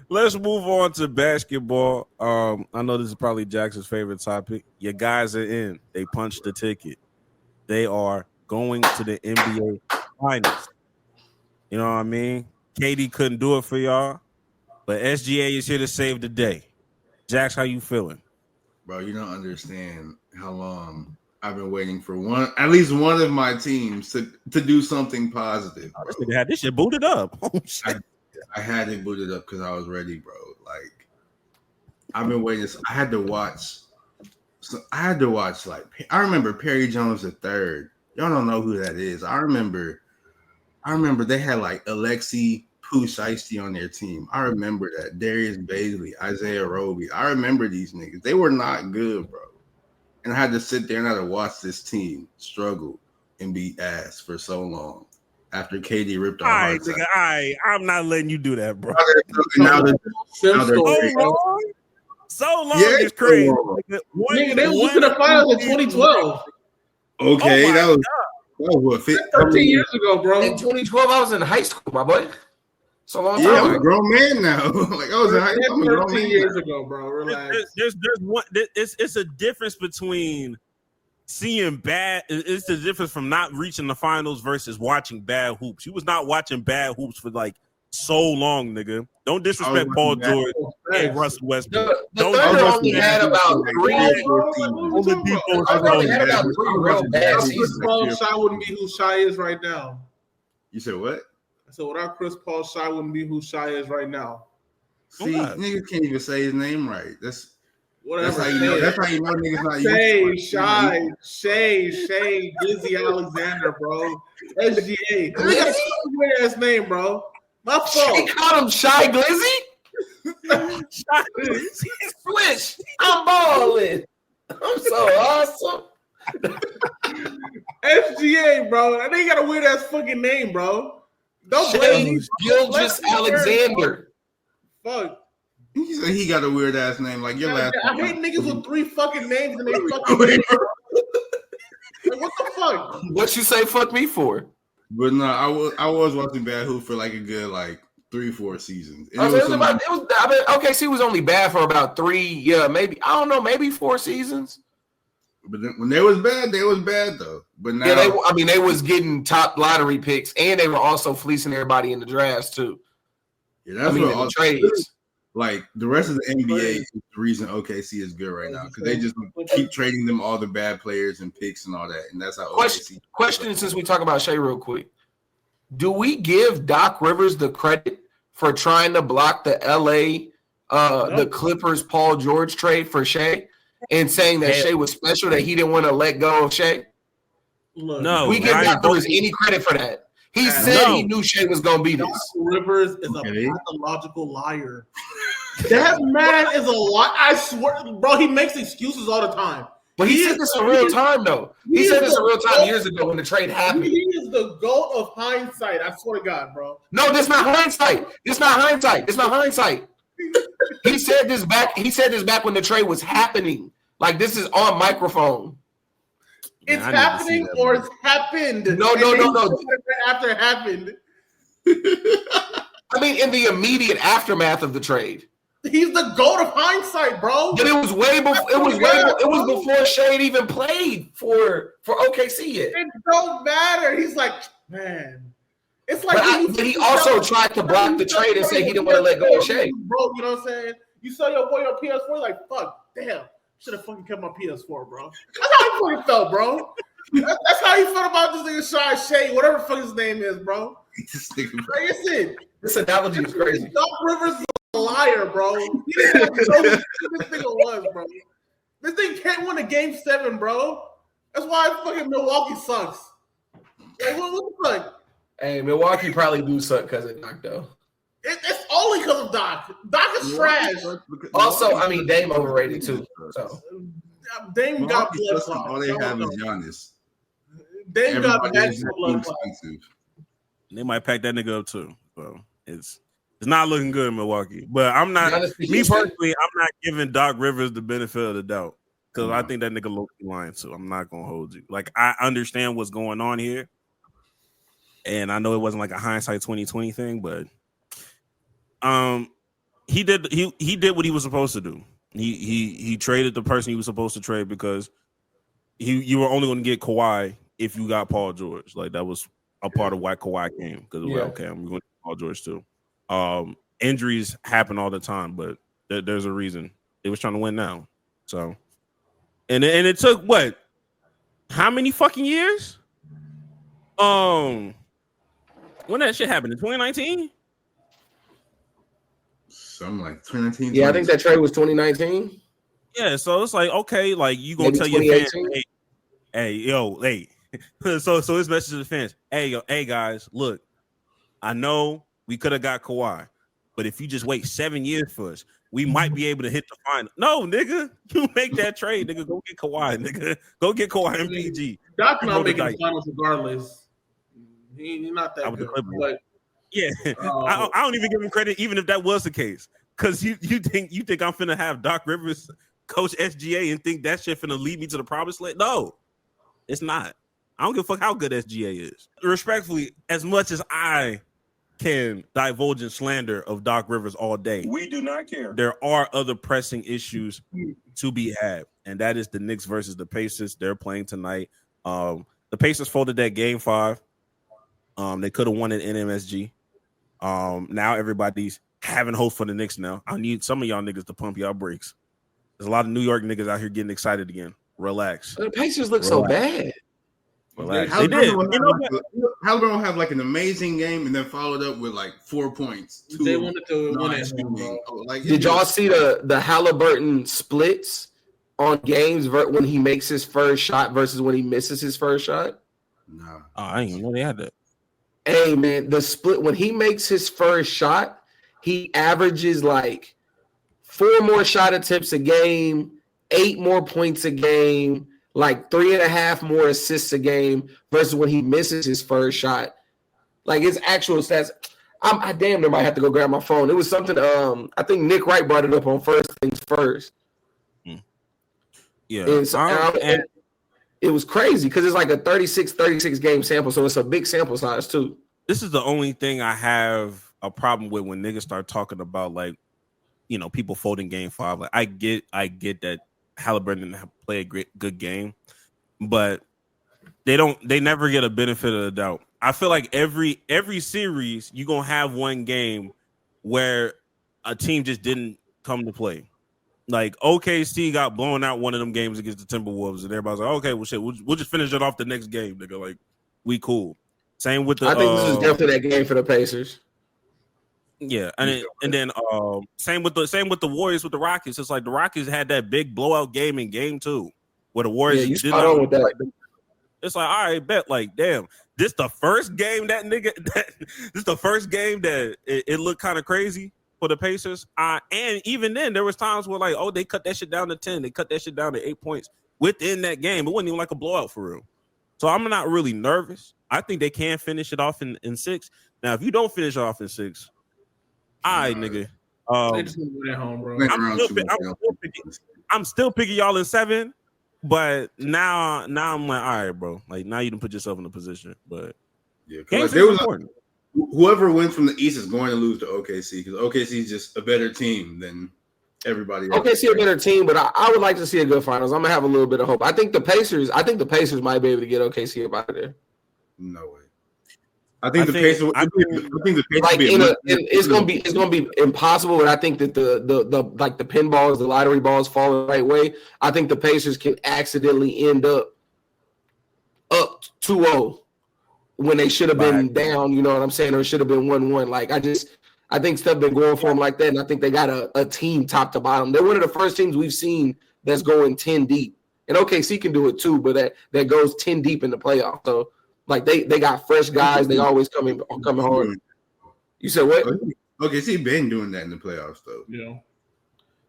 let's move on to basketball. I know this is probably Jackson's favorite topic. Your guys are in. They punched the ticket. They are going to the NBA Finals. You know what I mean? KD couldn't do it for y'all, but SGA is here to save the day. Jax, how you feeling? Bro, you don't understand how long I've been waiting for at least one of my teams to do something positive. This nigga had this shit booted up. Oh, shit. I had it booted up because I was ready, bro. Like, I've been waiting. I had to watch. Like, I remember Perry Jones III. Y'all don't know who that is. I remember they had like Alexi Pooh-Shiesty on their team. I remember that. Darius Baisley, Isaiah Roby. I remember these niggas. They were not good, bro. And I had to sit there and I had to watch this team struggle and be ass for so long. after KD ripped our All right, hearts nigga. out. All right, I'm not letting you do that, bro. Now they're Sim they're story, great. bro. So long Yeah, is crazy. so long. Nigga, they was in the finals in 2012. Okay, Oh my that was what 13 years ago, bro. In 2012, I was in high school, my boy. So long Yeah, time I'm a ago. grown man now. Like I was in high school. I'm a grown 13 man. years ago, bro. Relax. There's one. It's a difference between seeing bad. It's the difference from not reaching the finals versus watching bad hoops. You was not watching bad hoops for like so long, nigga. Don't disrespect Paul George and Russell Westbrook. The Don't Thunder disrespect only had about three. Oladipo. Thunder only had about 3 real bad Chris seasons. Paul, Shy wouldn't be who Shy is right now. You said what? So without Chris Paul, Shy wouldn't be who Shy is right now. See, niggas can't even say his name right. That's Whatever. how you know. That's how you know niggas not Shay, used to it. Shy, Shay, Glizzy Alexander, bro. SGA. That's a weird ass name, bro. My She fault. called him Shy Glizzy? Switch. I'm balling. I'm so awesome. SGA, bro. I think you got a weird ass fucking name, bro. Don't blame Shea me. Gilgeous Alexander. Fuck. He said he got a weird ass name. Like your last. I hate niggas with 3 fucking names and they fucking name. Like, what the fuck? What you say fuck me for? But no, I was watching Bad Hoop for like a good 3-4 seasons. And OKC was only bad for about 3, maybe, I don't know, maybe 4 seasons. But then, when they was bad though. But now, they was getting top lottery picks, and they were also fleecing everybody in the drafts too. Yeah, that's in what all the trades. Like the rest of the NBA is the reason OKC is good right now because they just keep trading them all the bad players and picks and all that, and that's how OKC. Question since we talk about Shea real quick, do we give Doc Rivers the credit for trying to block the the Clippers Paul George trade for Shea and saying that Shea was special, that he didn't want to let go of Shea? No, we give Doc Rivers any credit for that. He said he knew Shea was gonna be this. Doc Rivers is a pathological liar. That man is a liar. I swear, bro. He makes excuses all the time. But he said this in real time, though. He said this in real time years ago when the trade happened. He is the GOAT of hindsight. I swear to God, bro. No, that's not hindsight. It's not hindsight. It's not hindsight. He said this back. He said this back when the trade was happening. Like, this is on microphone. It's happening or it's happened. No. After it happened. I mean, in the immediate aftermath of the trade. He's the GOAT of hindsight, bro. But it was way before. It was before Shade even played for OKC yet. It don't matter. He's like, man. It's like, but he also tried to block the trade and say he didn't want to let go of Shea. Bro, you know what I'm saying? You saw your boy on PS4, like, fuck, damn, should have fucking kept my PS4, bro. That's how he fucking felt, bro. That's how he felt about this nigga Shy Shea, whatever the fuck his name is, bro. Like I said, this analogy is crazy. Doc Rivers is a liar, bro. He didn't have to know who this nigga was, bro. This thing can't win a game 7, bro. That's why fucking Milwaukee sucks. Like, what the fuck? Hey, Milwaukee probably do suck because of Doc, though. It's only because of Doc. Doc is trash. Also, I mean, Dame overrated, too. So Dame got blood. All they have is Giannis. Dame got blood. They might pack that nigga up too. So it's not looking good in Milwaukee. But I'm not me personally. I'm not giving Doc Rivers the benefit of the doubt because I think that nigga low-key lying too. I'm not gonna hold you. Like I understand what's going on here, and I know it wasn't like a hindsight 2020 thing, but he did what he was supposed to do. He traded the person he was supposed to trade because you were only going to get Kawhi if you got Paul George. Like that was a part of why Kawhi came because like, okay, I'm going to get Paul George too. Injuries happen all the time, but there's a reason. They was trying to win now. So, and it took what? How many fucking years? When that shit happened in 2019? Something like 2019. Yeah, I think that trade was 2019. Yeah, so it's like, okay, like you gonna tell your fans, hey. So his message to the fans, hey guys, look, I know we could have got Kawhi, but if you just wait 7 years for us, we might be able to hit the final. No, nigga, you make that trade, nigga. Go get Kawhi, nigga. Go get Kawhi and PG. Doc not making the finals regardless. He's not that with the good. Clippers. But Yeah, I don't even give him credit, even if that was the case. Because you think I'm finna have Doc Rivers coach SGA and think that shit finna lead me to the promised land? No, it's not. I don't give a fuck how good SGA is. Respectfully, as much as I can divulge in slander of Doc Rivers all day, We do not care. there are other pressing issues to be had, and that is the Knicks versus the Pacers. They're playing tonight. The Pacers folded that game 5. They could have won it in MSG. Now everybody's having hope for the Knicks now. I need some of y'all niggas to pump y'all brakes. There's a lot of New York niggas out here getting excited again. Relax. The Pacers look so bad. Relax. They did. Halliburton will have like an amazing game and then followed up with like 4 points. they wanted to win it. Like, Did y'all see the Halliburton splits on games when he makes his first shot versus when he misses his first shot? No. Oh, I didn't even know they had that. Hey man, the split when he makes his first shot, he averages like 4 more shot attempts a game, 8 more points a game, like 3.5 more assists a game versus when he misses his first shot. Like his actual stats. I damn near might have to go grab my phone. It was something. I think Nick Wright brought it up on First Things First. Yeah, and it was crazy because it's like a 36 game sample, so it's a big sample size too. This is the only thing I have a problem with when niggas start talking about like, people folding game 5. Like I get that Halliburton didn't play a good game, but they never get a benefit of the doubt. I feel like every series you're gonna have one game where a team just didn't come to play. Like OKC got blown out one of them games against the Timberwolves, and everybody's like, "Okay, well, shit, we'll just finish it off the next game, nigga. Like, we cool." Same with the. I think this is definitely that game for the Pacers. Yeah, and then same with the Warriors with the Rockets. It's like the Rockets had that big blowout game in game 2, where the Warriors. Yeah, you spot on with that. It's like, all right, bet. Like, damn, this the first game that it looked kind of crazy for the Pacers. And even then, there was times where like, oh, they cut that shit down to 10. They cut that shit down to 8 points within that game. It wasn't even like a blowout for real. So I'm not really nervous. I think they can finish it off in 6. Now, if you don't finish it off in 6, all right, nigga. They just want to win at home, bro. I'm still picking y'all in 7, but now I'm like, all right, bro. Like now you done put yourself in a position. But yeah, games like, is important. Whoever wins from the East is going to lose to OKC because OKC is just a better team than everybody else. OKC a better team, but I would like to see a good finals. I'm gonna have a little bit of hope. I think the Pacers might be able to get OKC up out of there. No way. I think the Pacers. Like it's gonna be impossible, but I think that the like the pinballs, the lottery balls fall the right way. I think the Pacers can accidentally end up 2-0 when they should have been down. You know what I'm saying? Or it should have been 1-1. Like I think stuff been going for them like that, and I think they got a team top to bottom. They're one of the first teams we've seen that's going 10 deep, and OKC can do it too, but that goes 10 deep in the playoffs. So. Like they got fresh guys. They always coming hard. You said what? Okay, see, been doing that in the playoffs though. Yeah.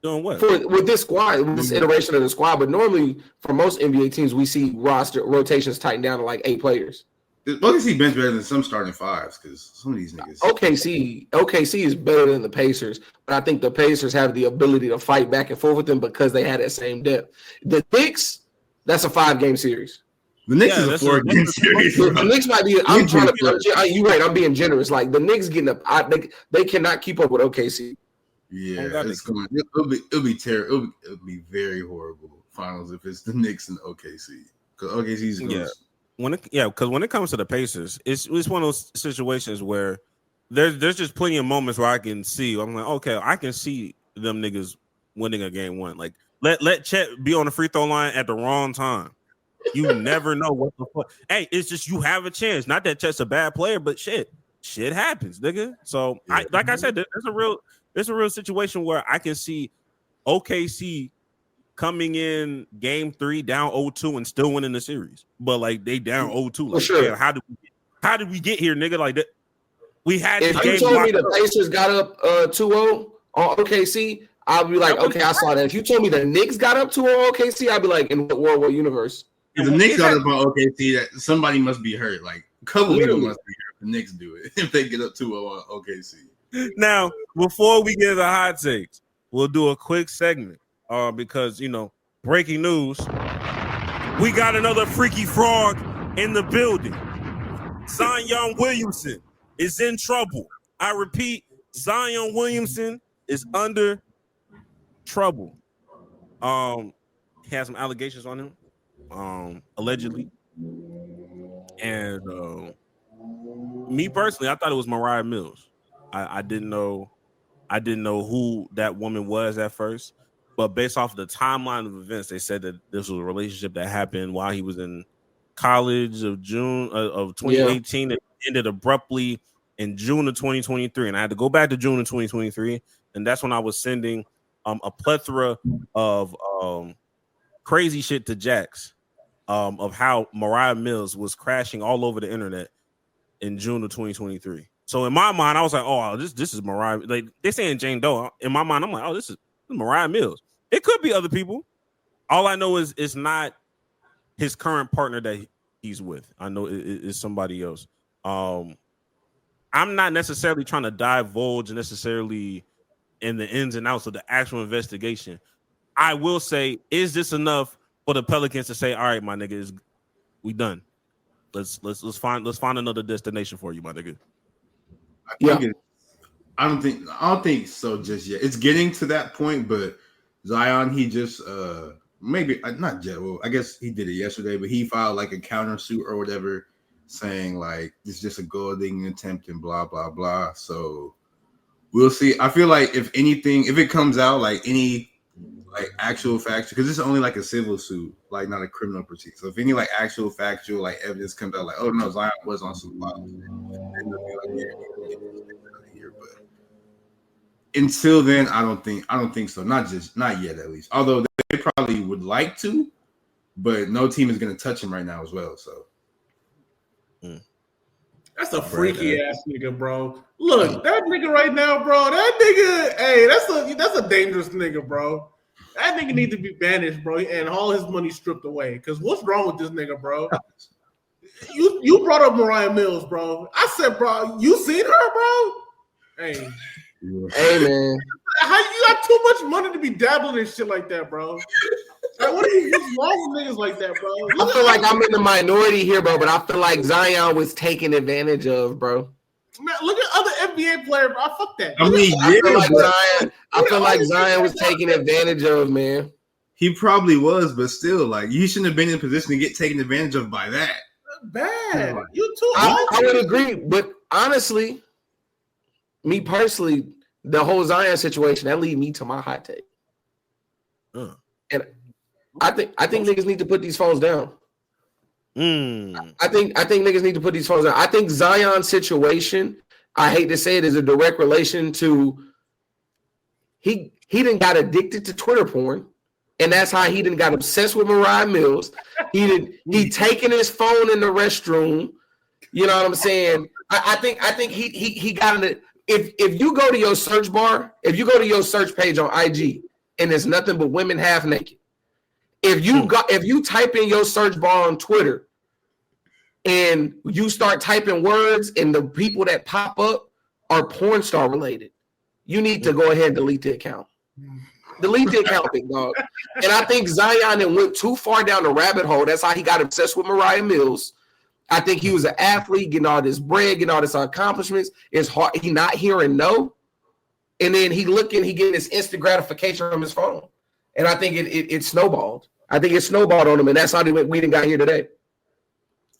Doing what? With this squad, with this iteration of the squad, but normally for most NBA teams, we see roster rotations tighten down to like 8 players. OKC bench better than some starting 5s because some of these niggas. OKC is better than the Pacers, but I think the Pacers have the ability to fight back and forth with them because they had that same depth. The Knicks, that's a 5-game series. The Knicks is a 4-game series. The Knicks might be. You're right. I'm being generous. Like the Knicks getting up, they cannot keep up with OKC. Yeah, it'll be terrible. It'll be very horrible finals if it's the Knicks and OKC because OKC's because when it comes to the Pacers, it's one of those situations where there's just plenty of moments where I can see. I'm like, okay, I can see them niggas winning a game 1. Like let Chet be on the free throw line at the wrong time. You never know what the fuck. Hey, it's just you have a chance. Not that Chet's a bad player, but shit happens, nigga. So, like I said, there's a real situation where I can see OKC coming in game 3 down 0-2 and still winning the series. But like they down 0-2. Like, sure. How did we get here, nigga? Like that. We had. If you told me the Pacers got up 2-0 on OKC, I'd be like, okay, I saw that. If you told me the Knicks got up 2-0 on OKC, I'd be like, in what world, what universe? If the Knicks got up on OKC, that somebody must be hurt. Like couple people must be here if the Knicks do it if they get up 2-0 on OKC. Now, before we get into hot takes, we'll do a quick segment because, breaking news. We got another freaky frog in the building. ZION Williamson is in trouble. I repeat, ZION Williamson is under trouble. He has some allegations on him, allegedly. And me personally, I thought it was Mariah Mills. I didn't know who that woman was at first, but based off of the timeline of events, they said that this was a relationship that happened while he was in college of June of 2018. It ended abruptly in June of 2023, and I had to go back to June of 2023, and that's when I was sending a plethora of crazy shit to Jax of how Mariah Mills was crashing all over the internet in June of 2023. So in my mind, I was like, "Oh, this is Mariah." Like they're saying Jane Doe. In my mind, I'm like, "Oh, this is Mariah Mills." It could be other people. All I know is it's not his current partner that he's with. I know it's somebody else. I'm not necessarily trying to divulge necessarily in the ins and outs of the actual investigation. I will say, is this enough for the Pelicans to say, "All right, my nigga, we done. Let's find another destination for you, my nigga." I don't think so just yet. It's getting to that point, but Zion, he just maybe not yet. Well, I guess he did it yesterday, but he filed like a countersuit or whatever, saying like it's just a gold digging attempt and blah blah blah. So we'll see. I feel like if anything, if it comes out like any like actual factual, because it's only like a civil suit, like not a criminal proceeding. So if any like actual factual like evidence comes out, like oh no, Zion was on some wild shit, but until then, I don't think so. Not yet, at least. Although they probably would like to, but no team is going to touch him right now as well. So that's a freaky ass nigga, bro. Look, that nigga right now, bro. That nigga, hey, that's a dangerous nigga, bro. That nigga need to be banished, bro, and all his money stripped away. Because what's wrong with this nigga, bro? You brought up Mariah Mills, bro. I said, bro, you seen her, bro? Hey. Hey, man. How you got too much money to be dabbling in shit like that, bro? Like, what's wrong with niggas like that, bro? I feel like I'm in the minority here, bro, but I feel like Zion was taken advantage of, bro. Man, look at other NBA players, bro. Fuck that. I feel like Zion was taken advantage of, man. He probably was, but still, like, you shouldn't have been in a position to get taken advantage of by that. Bad. You too. I would agree, but honestly, me personally, the whole Zion situation, that lead me to my hot take. And I think niggas need to put these phones down. I think niggas need to put these phones down. I think Zion's situation, I hate to say it, is a direct relation to he done got addicted to Twitter porn, and that's how he done got obsessed with Mariah Mills. He taking his phone in the restroom. You know what I'm saying? I think he got in it. If you go to your search bar, if you go to your search page on IG and there's nothing but women half naked, if you type in your search bar on Twitter and you start typing words and the people that pop up are porn star related, you need to go ahead and delete the account. Delete the account, big dog. And I think Zion went too far down the rabbit hole. That's how he got obsessed with Mariah Mills. I think he was an athlete, getting all this bread, getting all this accomplishments. It's hard. He not hearing no. And then he getting this instant gratification from his phone. And I think it snowballed. I think it snowballed on him, and that's how we didn't got here today.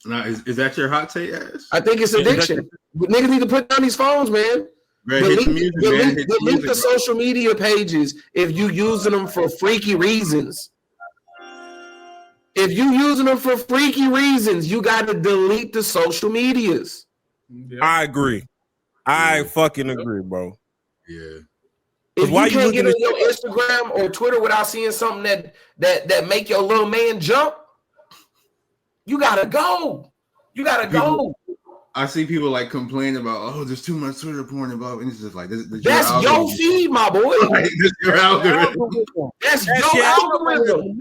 Now, is that your hot take, Ash? I think it's addiction. Niggas need to put down these phones, man. Delete the social media pages if you using them for freaky reasons. If you using them for freaky reasons, you got to delete the social medias. I agree. I fucking agree, bro. Yeah. If you can't get on your Instagram or Twitter without seeing something that make your little man jump, you gotta go. You gotta go. I see people like complain about, oh, there's too much Twitter porn involved, and it's just like that's your feed, my boy. That's your algorithm. That's your algorithm.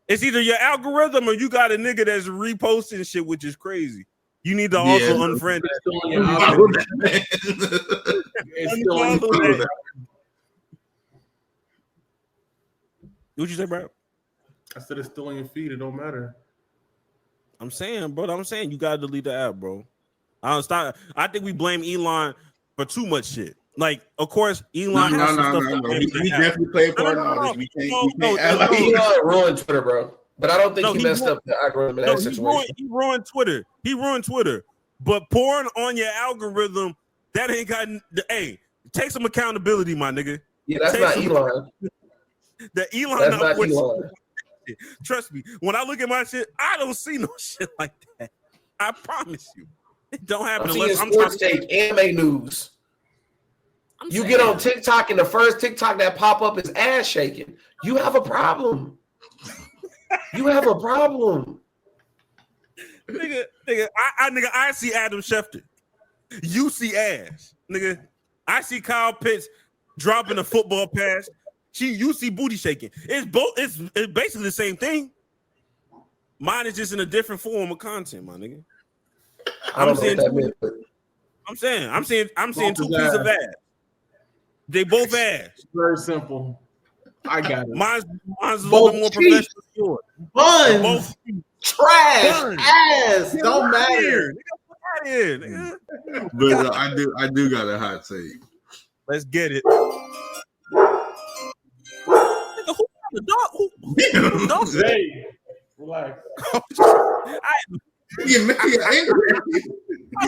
It's either your algorithm or you got a nigga that's reposting shit, which is crazy. You need to also unfriend that. What you say, bro? I said it's still on your feed. It don't matter. I'm saying you gotta delete the app, bro. I think we blame Elon for too much shit. Like, of course, Elon has some stuff. No. He definitely played a part in all this. We can't Elon ruined Twitter, bro. But I don't think he messed up the algorithm in that situation. He ruined Twitter. But pouring on your algorithm, that ain't got. Hey, take some accountability, my nigga. Yeah, that's not Elon. The Elon. That's not Elon. Trust me, when I look at my shit, I don't see no shit like that. I promise you, it don't happen unless I'm sports take anime news. You get on TikTok and the first TikTok that pop up is ass shaking. You have a problem. nigga, I see Adam Schefter. You see ass, nigga. I see Kyle Pitts dropping a football pass. You see booty shaking. It's both. It's basically the same thing. Mine is just in a different form of content, my nigga. I'm saying two pieces of ass. They both ass. Very simple. I got it. Mine's a little bit more professional. Buns, trash, ass. Don't matter. But I do got a hot take. Let's get it. Hey, relax. He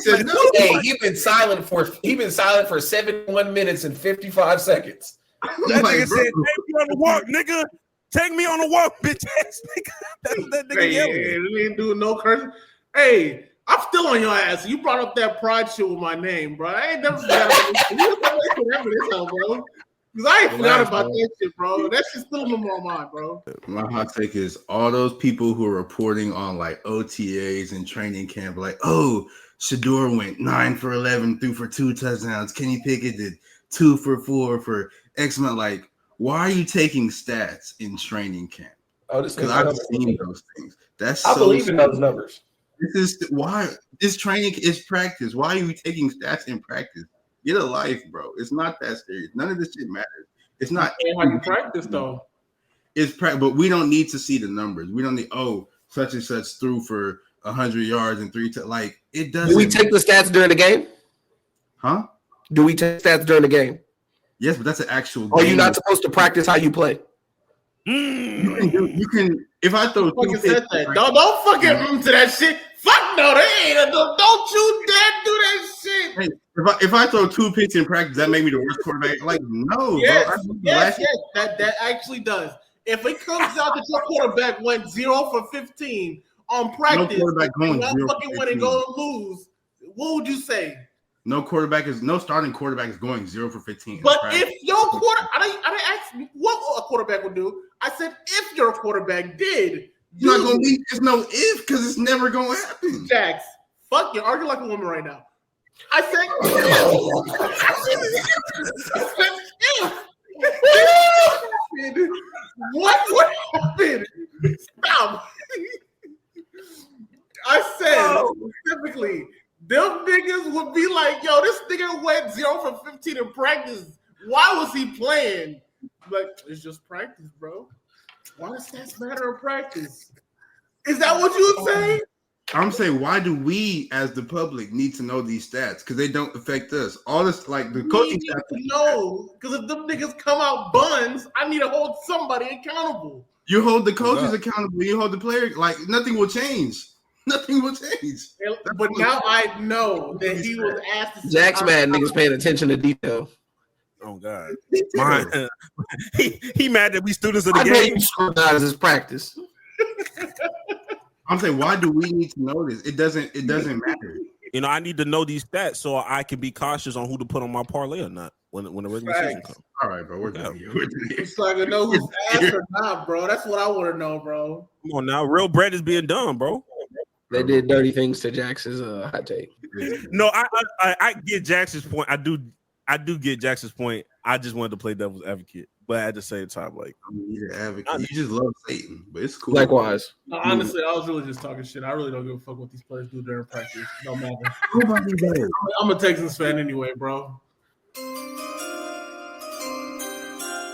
said no. Hey, he's been silent for 71 minutes and 55 seconds. That nigga said, "Take me on the walk, nigga. Take me on the walk, bitch ass nigga." That's what that nigga yelling. We ain't doing no cursing. Hey, I'm still on your ass. You brought up that pride shit with my name, bro. I ain't never forgot about this, bro. Because I ain't forgot about that shit, bro. That shit's still in my mind, bro. My hot take is all those people who are reporting on like OTAs and training camp, like, oh, Shador went 9 for 11, threw for 2 touchdowns. Kenny Pickett did 2 for 4 for X amount. Like, why are you taking stats in training camp? Oh, this because I've seen those things. That's I believe in those numbers. This is why this training is practice. Why are you taking stats in practice? Get a life, bro. It's not that serious. None of this shit matters. It's not how you practice though. It's practice, but we don't need to see the numbers. We don't need such and such threw for 100 yards and 3 like it doesn't. Do we take the stats during the game? Huh? Do we take stats during the game? Yes, but that's an actual game. Or you're not supposed to practice how you play. You can if I throw don't fucking to that shit. Fuck no, they ain't. Don't you dare do that shit. Hey, if I throw 2 picks in practice, that made me the worst quarterback. Like, no, yes, that actually does. If it comes out that your quarterback went 0 for 15 on practice, no quarterback going 0 fucking win and go and lose, what would you say? No starting quarterback is going 0 for 15. But if your I didn't ask what a quarterback would do. I said if your quarterback did. You're not gonna be. There's no if because it's never gonna happen. Jax, fuck you. Argue like a woman right now. I said if. What would happen? Stop. I said specifically, them niggas would be like, yo, this nigga went 0 for 15 in practice. Why was he playing? Like, it's just practice, bro. Why does that matter in practice? Is that what you would say? I'm saying, why do we, as the public, need to know these stats? Because they don't affect us. All this, like the coaching staff. No, because if them niggas come out buns, I need to hold somebody accountable. You hold the coaches accountable. You hold the players. Like nothing will change. Nothing will change. But now I know that he was asked to. Jack's mad niggas paying attention to detail. Oh God, he mad that we students of the game. He scrutinizes his practice. I'm saying, why do we need to know this? It doesn't matter. You know, I need to know these stats so I can be cautious on who to put on my parlay or not when the regular season comes. All right, bro, we're done here. It's like I know who's ass or not, bro. That's what I want to know, bro. Come on now, real bread is being done, bro. They did dirty things to Jax's hot take. No, I get Jackson's point. I do get Jackson's point. I just wanted to play devil's advocate. but at the same time, like You're an advocate. You just love Satan, but it's cool. Likewise. No, honestly, I was really just talking shit. I really don't give a fuck what these players do during practice. No matter. Nobody does. I'm a Texans fan anyway, bro.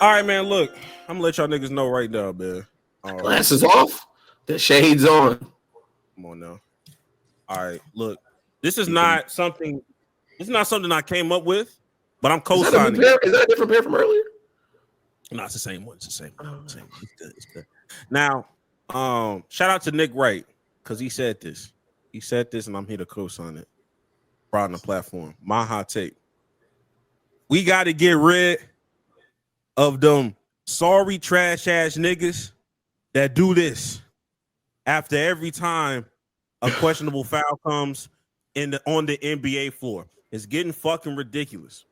all right, man. Look, I'm gonna let y'all niggas know right now, man. Glasses off, the shades on. Come on now. All right, look, this is not something. This is not something I came up with, but I'm co-signing. Is that a different pair from earlier? No, it's the same one. It's the same one. Same one. It's good. It's good. Now, shout out to Nick Wright because he said this. He said this, and I'm here to co-sign it. Brought on the platform. My hot take. We got to get rid of them sorry trash ass niggas that do this after every time a questionable foul comes on the NBA floor. It's getting fucking ridiculous.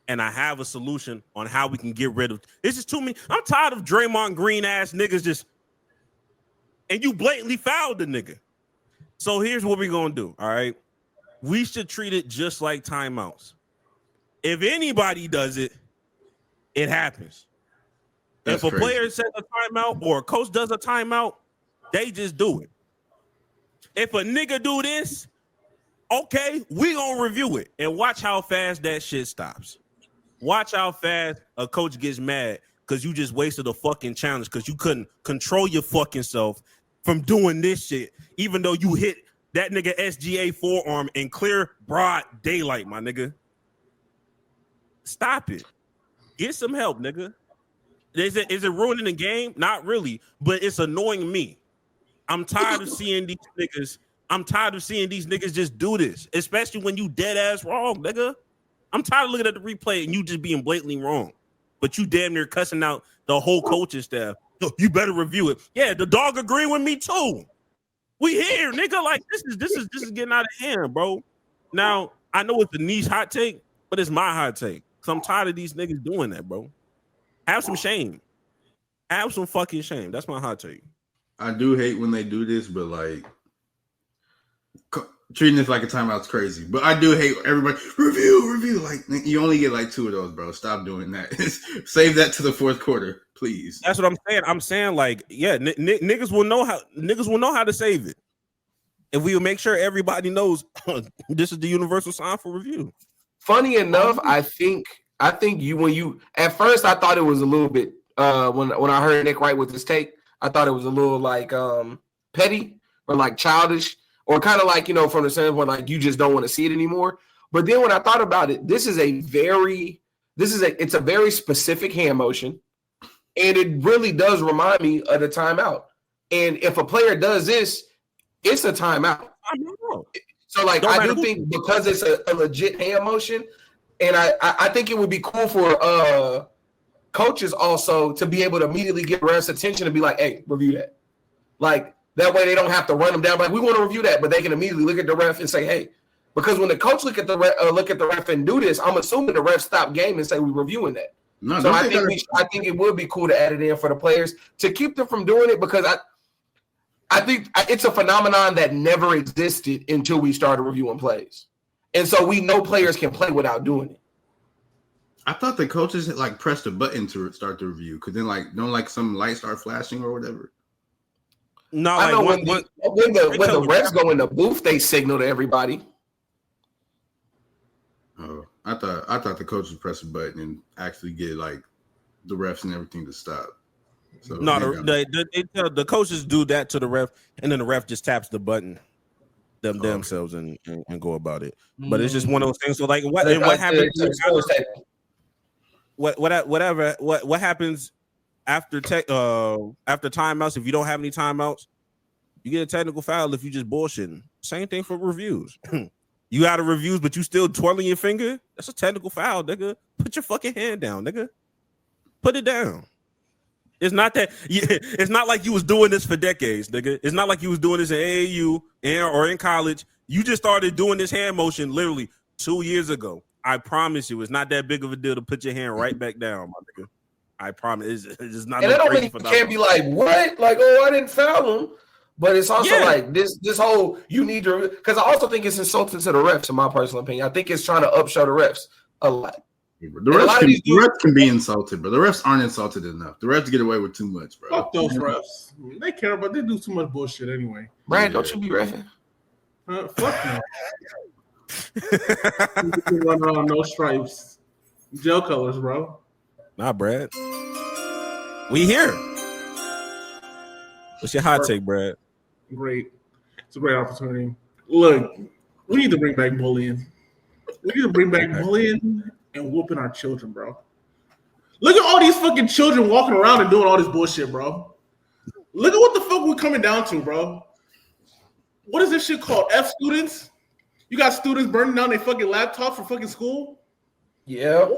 And I have a solution on how we can get rid of this. Is too many. I'm tired of Draymond Green ass niggas just and you blatantly fouled the nigga. So here's what we're gonna do. All right. We should treat it just like timeouts. If anybody does it, it happens. That's if a crazy. player sets a timeout or a coach does a timeout, they just do it. If a nigga do this, okay, we gonna review it and watch how fast that shit stops. Watch how fast a coach gets mad because you just wasted a fucking challenge because you couldn't control your fucking self from doing this shit, even though you hit that nigga SGA forearm in clear broad daylight, my nigga. Stop it. Get some help, nigga. Is it ruining the game? Not really, but it's annoying me. I'm tired of seeing these niggas. I'm tired of seeing these niggas just do this, especially when you dead ass wrong, nigga. I'm tired of looking at the replay and you just being blatantly wrong, but you damn near cussing out the whole coaching staff. You better review it. Yeah, the dog agree with me too. We here, nigga. Like this is getting out of hand, bro. Now I know it's the niche hot take, but it's my hot take. Cause I'm tired of these niggas doing that, bro. Have some shame. Have some fucking shame. That's my hot take. I do hate when they do this, but like treating this like a timeout's crazy. But I do hate everybody review. Like you only get like 2 of those, bro. Stop doing that. Save that to the fourth quarter, please. That's what I'm saying. I'm saying like, yeah, niggas will know how to save it. If we will make sure everybody knows this is the universal sign for review. Funny enough, I think when you at first I thought it was a little bit when I heard Nick Wright with his take, I thought it was a little like petty or like childish or kind of like, you know, from the standpoint like you just don't want to see it anymore. But then when I thought about it, it's a very specific hand motion, and it really does remind me of the timeout. And if a player does this, it's a timeout. I know. So like I do think because it's a legit hand motion, and I think it would be cool for coaches also to be able to immediately get refs' attention and be like, hey, review that. Like that way they don't have to run them down. Like we want to review that, but they can immediately look at the ref and say, hey, because when the coach look at the ref and do this, I'm assuming the ref stop game and say we're reviewing that. No, so I think it would be cool to add it in for the players to keep them from doing it because I think it's a phenomenon that never existed until we started reviewing plays. And so we know players can play without doing it. I thought the coaches like pressed a button to start the review because then like don't like some light start flashing or whatever. No, I know when the refs go in the booth, they signal to everybody. Oh, I thought the coaches press a button and actually get like the refs and everything to stop. So no, the coaches do that to the ref, and then the ref just taps the button themselves and go about it. But it's just one of those things. So like, what happens? What happens after timeouts? If you don't have any timeouts, you get a technical foul if you just bullshitting. Same thing for reviews. You out of reviews, but you still twirling your finger. That's a technical foul, nigga. Put your fucking hand down, nigga. Put it down. It's not that. It's not like you was doing this for decades, nigga. It's not like you was doing this in AAU or in college. You just started doing this hand motion literally 2 years ago. I promise you, it's not that big of a deal to put your hand right back down, my nigga. I promise. It's not. And I don't mean you can't be like, what? Like, oh, I didn't foul him. But it's also like this whole you need to, because I also think it's insulting to the refs, in my personal opinion. I think it's trying to upshow the refs a lot. The refs can be insulted, but the refs aren't insulted enough. The refs get away with too much, bro. Fuck those refs. They care, but they do too much bullshit anyway. Brad, don't you be reffing? Fuck no. No stripes. Gel colors, bro. Nah, Brad. We here. What's your hot take, Brad? Great. It's a great opportunity. Look, we need to bring back bullying. We need to bring back bullying and whooping our children, bro. Look at all these fucking children walking around and doing all this bullshit, bro. Look at what the fuck we're coming down to, bro. What is this shit called? F students? You got students burning down their fucking laptops for fucking school? Yeah.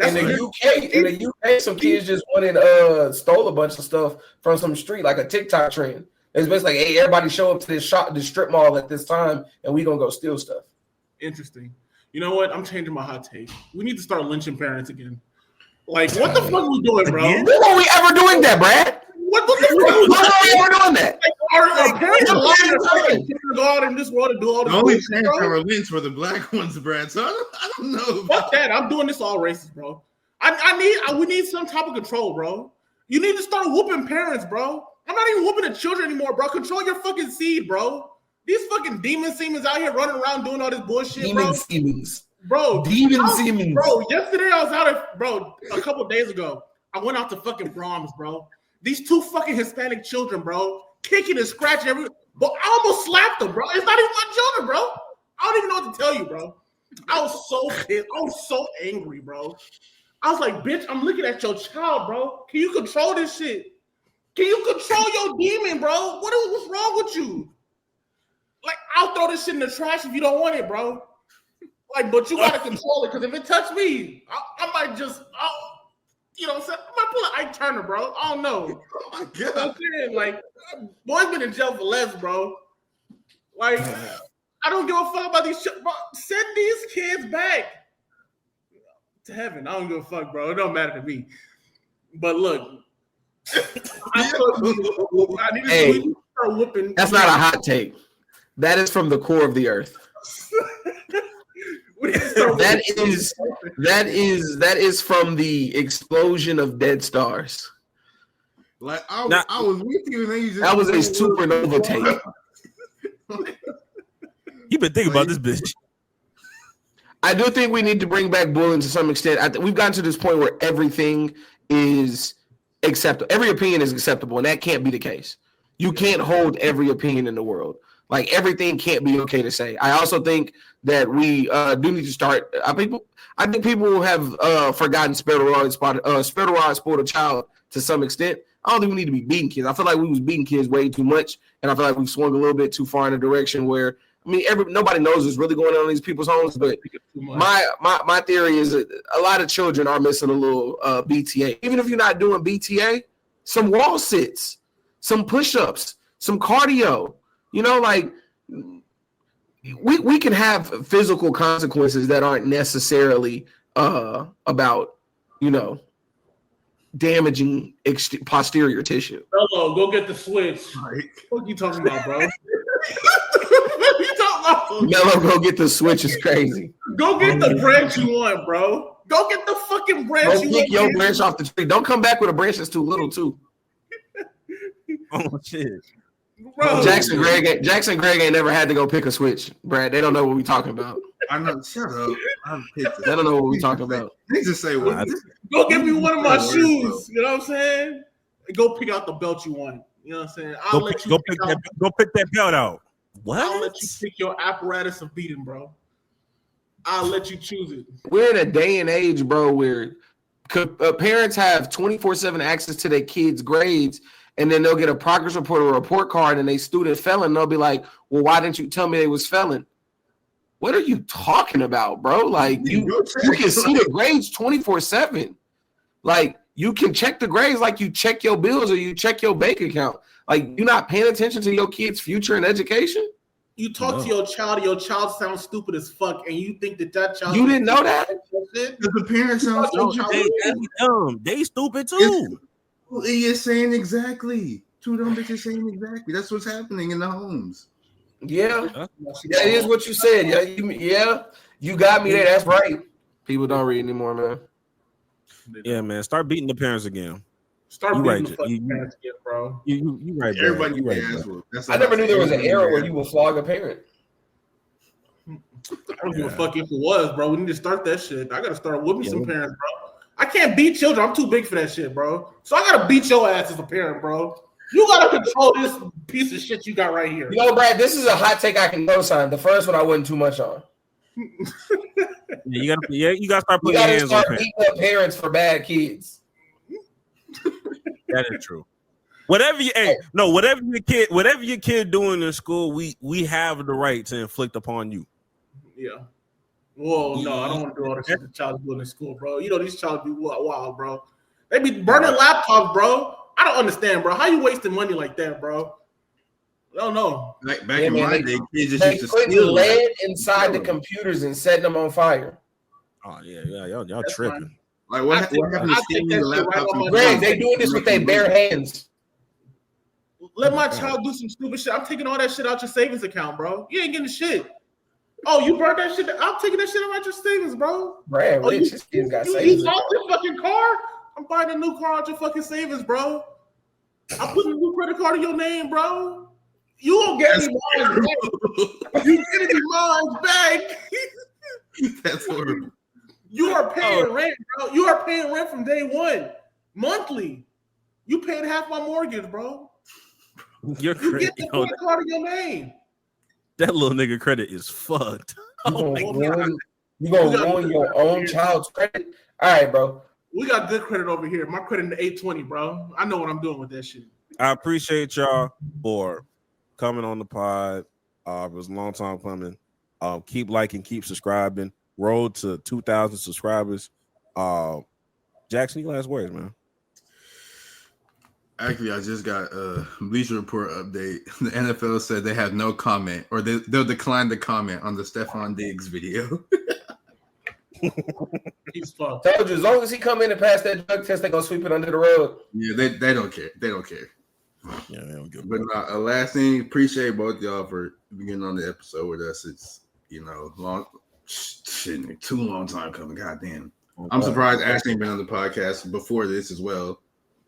In the UK, some kids just went and stole a bunch of stuff from some street, like a TikTok trend. It's basically like, hey, everybody show up to this strip mall at this time, and we gonna go steal stuff. Interesting. You know what? I'm changing my hot take. We need to start lynching parents again. Like, what the fuck are we doing, bro? When are we ever doing that, Brad? What the fuck? When are we ever doing that? Like, our parents allowing their fucking children to go out in this world and do all this. The only parents that were lynched were the black ones, Brad. So I don't know. Fuck that. I'm doing this all racist, bro. We need some type of control, bro. You need to start whooping parents, bro. I'm not even whooping the children anymore, bro. Control your fucking seed, bro. These fucking demon seemens out here running around doing all this bullshit, demon seemens. Bro, demon seemens. Bro, yesterday I was out at, bro, a couple days ago. I went out to fucking Brahms, bro. These two fucking Hispanic children, bro, kicking and scratching everywhere. But I almost slapped them, bro. It's not even my children, bro. I don't even know what to tell you, bro. I was so pissed. I was so angry, bro. I was like, bitch, I'm looking at your child, bro. Can you control this shit? Can you control your demon, bro? What's wrong with you? Like, I'll throw this shit in the trash if you don't want it, bro. Like, but you gotta control it, because if it touch me, I might just, you know what I'm saying? I might pull an Ike Turner, bro. I don't know. Oh my God. You know what I'm saying? Like, boy's been in jail for less, bro. Like, I don't give a fuck about these shit, bro. Send these kids back to heaven. I don't give a fuck, bro. It don't matter to me. But look, I need to start whooping. That's not a hot take. That is from the core of the earth. That is from the explosion of dead stars. Like I was with you, and then you just that was a supernova take. You've been thinking about this bitch. I do think we need to bring back bullying to some extent. We've gotten to this point where everything is acceptable. Every opinion is acceptable, and that can't be the case. You can't hold every opinion in the world. Like, everything can't be okay to say. I also think that we do need to start. I think people have forgotten spare the rod, spoiled a child to some extent. I don't think we need to be beating kids. I feel like we was beating kids way too much, and I feel like we swung a little bit too far in a direction where, I mean, nobody knows what's really going on in these people's homes. But my theory is that a lot of children are missing a little BTA. Even if you're not doing BTA, some wall sits, some push-ups, some cardio. You know, like we can have physical consequences that aren't necessarily about, you know, damaging posterior tissue. Hello, go get the switch. What are you talking about, bro? Mello, go get the switch is crazy. Go get the branch you want, bro. Go get the fucking branch you want. Pick your branch off the tree. Don't come back with a branch that's too little, too. Oh, shit. Bro. Jackson Gregg ain't never had to go pick a switch, Brad. They don't know what we talking about. I know. Shut up. They don't know what we talking about. They just say what? Go get me one of my shoes. You know what I'm saying? And go pick out the belt you want. You know what I'm saying? I'll let you go pick that belt out. What? I'll let you pick your apparatus of beating, bro. I'll let you choose it. We're in a day and age, bro, where parents have 24/7 access to their kids' grades, and then they'll get a progress report or a report card, and they student failing. And they'll be like, "Well, why didn't you tell me they was failing?" What are you talking about, bro? Like you can see the grades 24/7. Like you can check the grades like you check your bills or you check your bank account. Like you're not paying attention to your kid's future and education. You talk to your child sounds stupid as fuck, and you think that child. You didn't know that? The parents sound so dumb. They stupid too. You're saying exactly. Two dumb bitches saying exactly. That's what's happening in the homes. Yeah, that is what you said. Yeah, you got me there. That's right. People don't read anymore, man. Yeah, man. Start beating the parents again. Start You beating right, the fucking parents again, bro. You right, bro. Everybody You right, get ass bro. whooped. That's I never knew there was an era where you would. would flog a parent. I don't give a fuck if it was, bro. We need to start that shit. I gotta start whooping some parents, bro. I can't beat children. I'm too big for that shit, bro. So I gotta beat your ass as a parent, bro. You gotta control this piece of shit you got right here. You know, Brad, this is a hot take I can co-sign. The first one I wasn't too much on. You gotta start You putting your gotta hands on start parents. beating up parents for bad kids. That is true. Whatever your kid doing in school, we have the right to inflict upon you. Yeah. Well, no, I don't want to do all the shit the child's doing in school, bro. You know these child be wild, bro. They be burning laptops, bro. I don't understand, bro. How you wasting money like that, bro? I don't know. Back in my day, kids just They used to putting steal lead inside the computers and setting them on fire. Oh yeah, y'all tripping. Fine. Like what happened to stealing the laptops? Greg, they doing this with their bare hands. Let my child do some stupid shit. I'm taking all that shit out your savings account, bro. You ain't getting shit. Oh, you burned that shit. I'm taking that shit out your savings, bro. Brad, Oh, Rich, his kids got you savings. lost your fucking car? I'm buying a new car out your fucking savings, bro. I'm putting a new credit card in your name, bro. You won't get me mine back. You getting me mine back. That's horrible. You are paying rent, bro. You are paying rent from day one, monthly. You paid half my mortgage, bro. You're You crazy. get the credit card in your name. That little nigga credit is fucked. Oh my god. You gonna ruin your own child's credit? All right, bro. We got good credit over here. My credit in the 820, bro. I know what I'm doing with that shit. I appreciate y'all for coming on the pod. It was a long time coming. Keep liking, keep subscribing. Road to 2,000 subscribers. Jackson, your last words, man. Actually, I just got a Bleacher Report update. The NFL said they have no comment, or they'll decline to comment on the Stefon Diggs video. He's fucked. Told you, as long as he come in and pass that drug test, they gonna sweep it under the rug. Yeah, they don't care. They don't care. Yeah, they don't give But last thing, appreciate both y'all for beginning on the episode with us. It's long, too long time coming. Goddamn. I'm surprised Ashley ain't been on the podcast before this as well.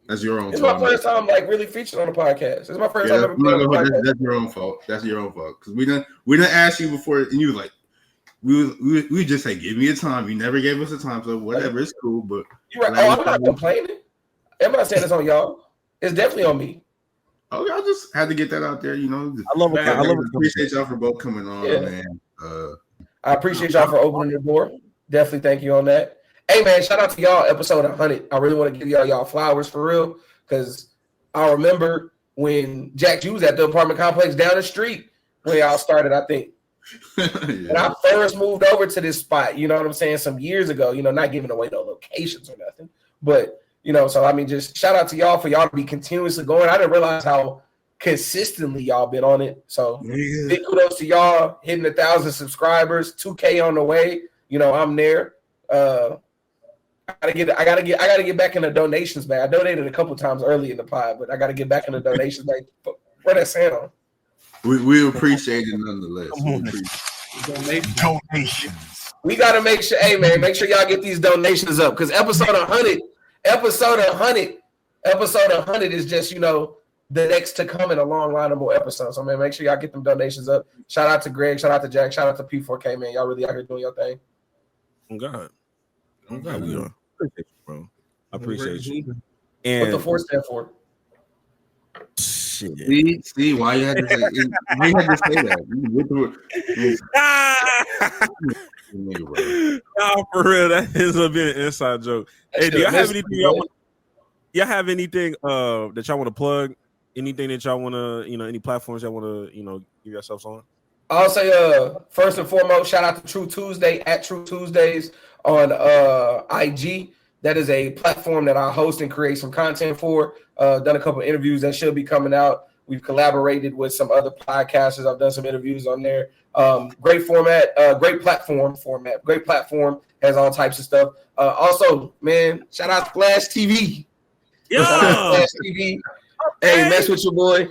That's your own It's fault. my first time really featured on the podcast. It's my first time ever being on the podcast. That's your own fault. That's your own fault. Because we didn't ask you before, and you was like, we just say, give me a time. You never gave us a time, so whatever, it's cool. But You're right. I'm not complaining. I'm not saying it's on y'all. It's definitely on me. Okay, I just had to get that out there. I love it. Appreciate y'all for both coming on, man. I appreciate y'all for opening the door. Definitely thank you on that. Hey, man, shout out to y'all, episode 100. I really want to give y'all flowers for real, because I remember when Jack, you was at the apartment complex down the street when y'all started, I think. When I first moved over to this spot, you know what I'm saying, some years ago, not giving away no locations or nothing. But, so I mean, just shout out to y'all for y'all to be continuously going. I didn't realize how consistently y'all been on it. So big kudos to y'all hitting 1,000 subscribers, 2K on the way. I'm there. I gotta get back in the donations, man. I donated a couple times early in the pod, but I gotta get back in the donations. Like, where that sound on? We appreciate it nonetheless. Donations. We gotta make sure, hey man, make sure y'all get these donations up, because episode 100 is just the next to come in a long line of more episodes. So man, make sure y'all get them donations up. Shout out to Greg, shout out to Jack, shout out to P4K, man. Y'all really out here doing your thing. Oh God, we are. Appreciate you, bro. I appreciate you. And what the 4 stand for? Shit. See why you had to say that. Nah, for real, that is a bit an inside joke. Hey, do y'all have anything y'all have anything that y'all want to plug? Anything that y'all want to, any platforms y'all want to, give yourselves on? I'll say first and foremost, shout out to True Tuesday at True Tuesdays on IG. That is a platform that I host and create some content for. Done a couple of interviews that should be coming out. We've collaborated with some other podcasters. I've done some interviews on there. Great format, great platform. Great platform, has all types of stuff. Also, man, shout out to Flash TV. Yeah. Shout out to Flash TV. Hey, mess with your boy.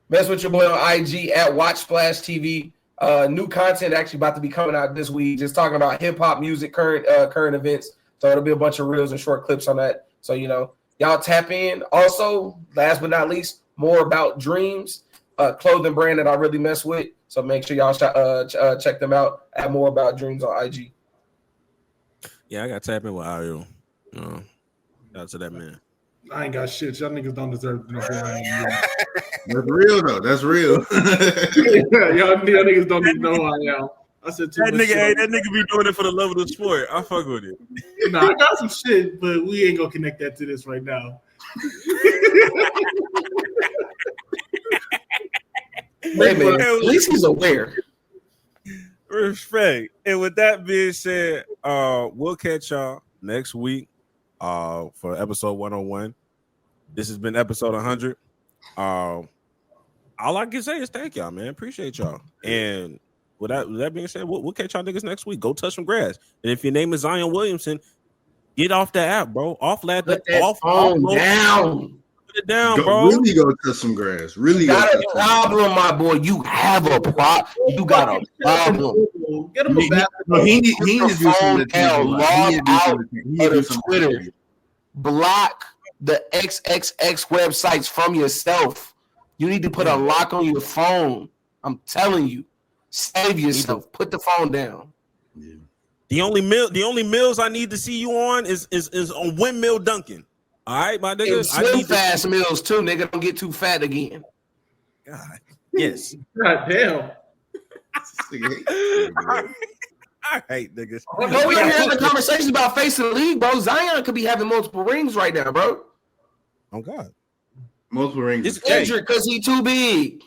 Mess with your boy on IG at Watch Splash TV. New content actually about to be coming out this week, just talking about hip hop music, current events. So it'll be a bunch of reels and short clips on that. So y'all tap in. Also, last but not least, more about Dreams, clothing brand that I really mess with. So make sure y'all check them out at More About Dreams on IG. Yeah, I got to tap in with Ayo. Shout out to that man. I ain't got shit. Y'all niggas don't deserve no. That's real though. That's real. y'all niggas don't even know who I am. I said that nigga be doing it for the love of the sport. I fuck with it. Nah, I got some shit, but we ain't gonna connect that to this right now. Hey, man, at least he's aware. Respect. And with that being said, we'll catch y'all next week for episode 101. This has been episode 100. All I can say is thank y'all, man. Appreciate y'all. And with that being said, we'll catch y'all niggas next week. Go touch some grass. And if your name is ZION Williamson, get off the app, bro. Put it down, bro. Really go touch some grass. Really got a problem, my boy. You have a problem. You got a problem. Get him a basketball. He needs to do some log out of Twitter. Block the XXX websites from yourself. You need to put a lock on your phone. I'm telling you. Save yourself. Put the phone down. Yeah. The only mills I need to see you on is on Windmill Duncan. All right, my nigga. And swim fast meals too, nigga. Don't get too fat again. God. Yes. God damn. I hate niggas. Bro, we are having conversations about facing the league, bro. Zion could be having multiple rings right now, bro. Oh God. Multiple rings. It's injured because he too big.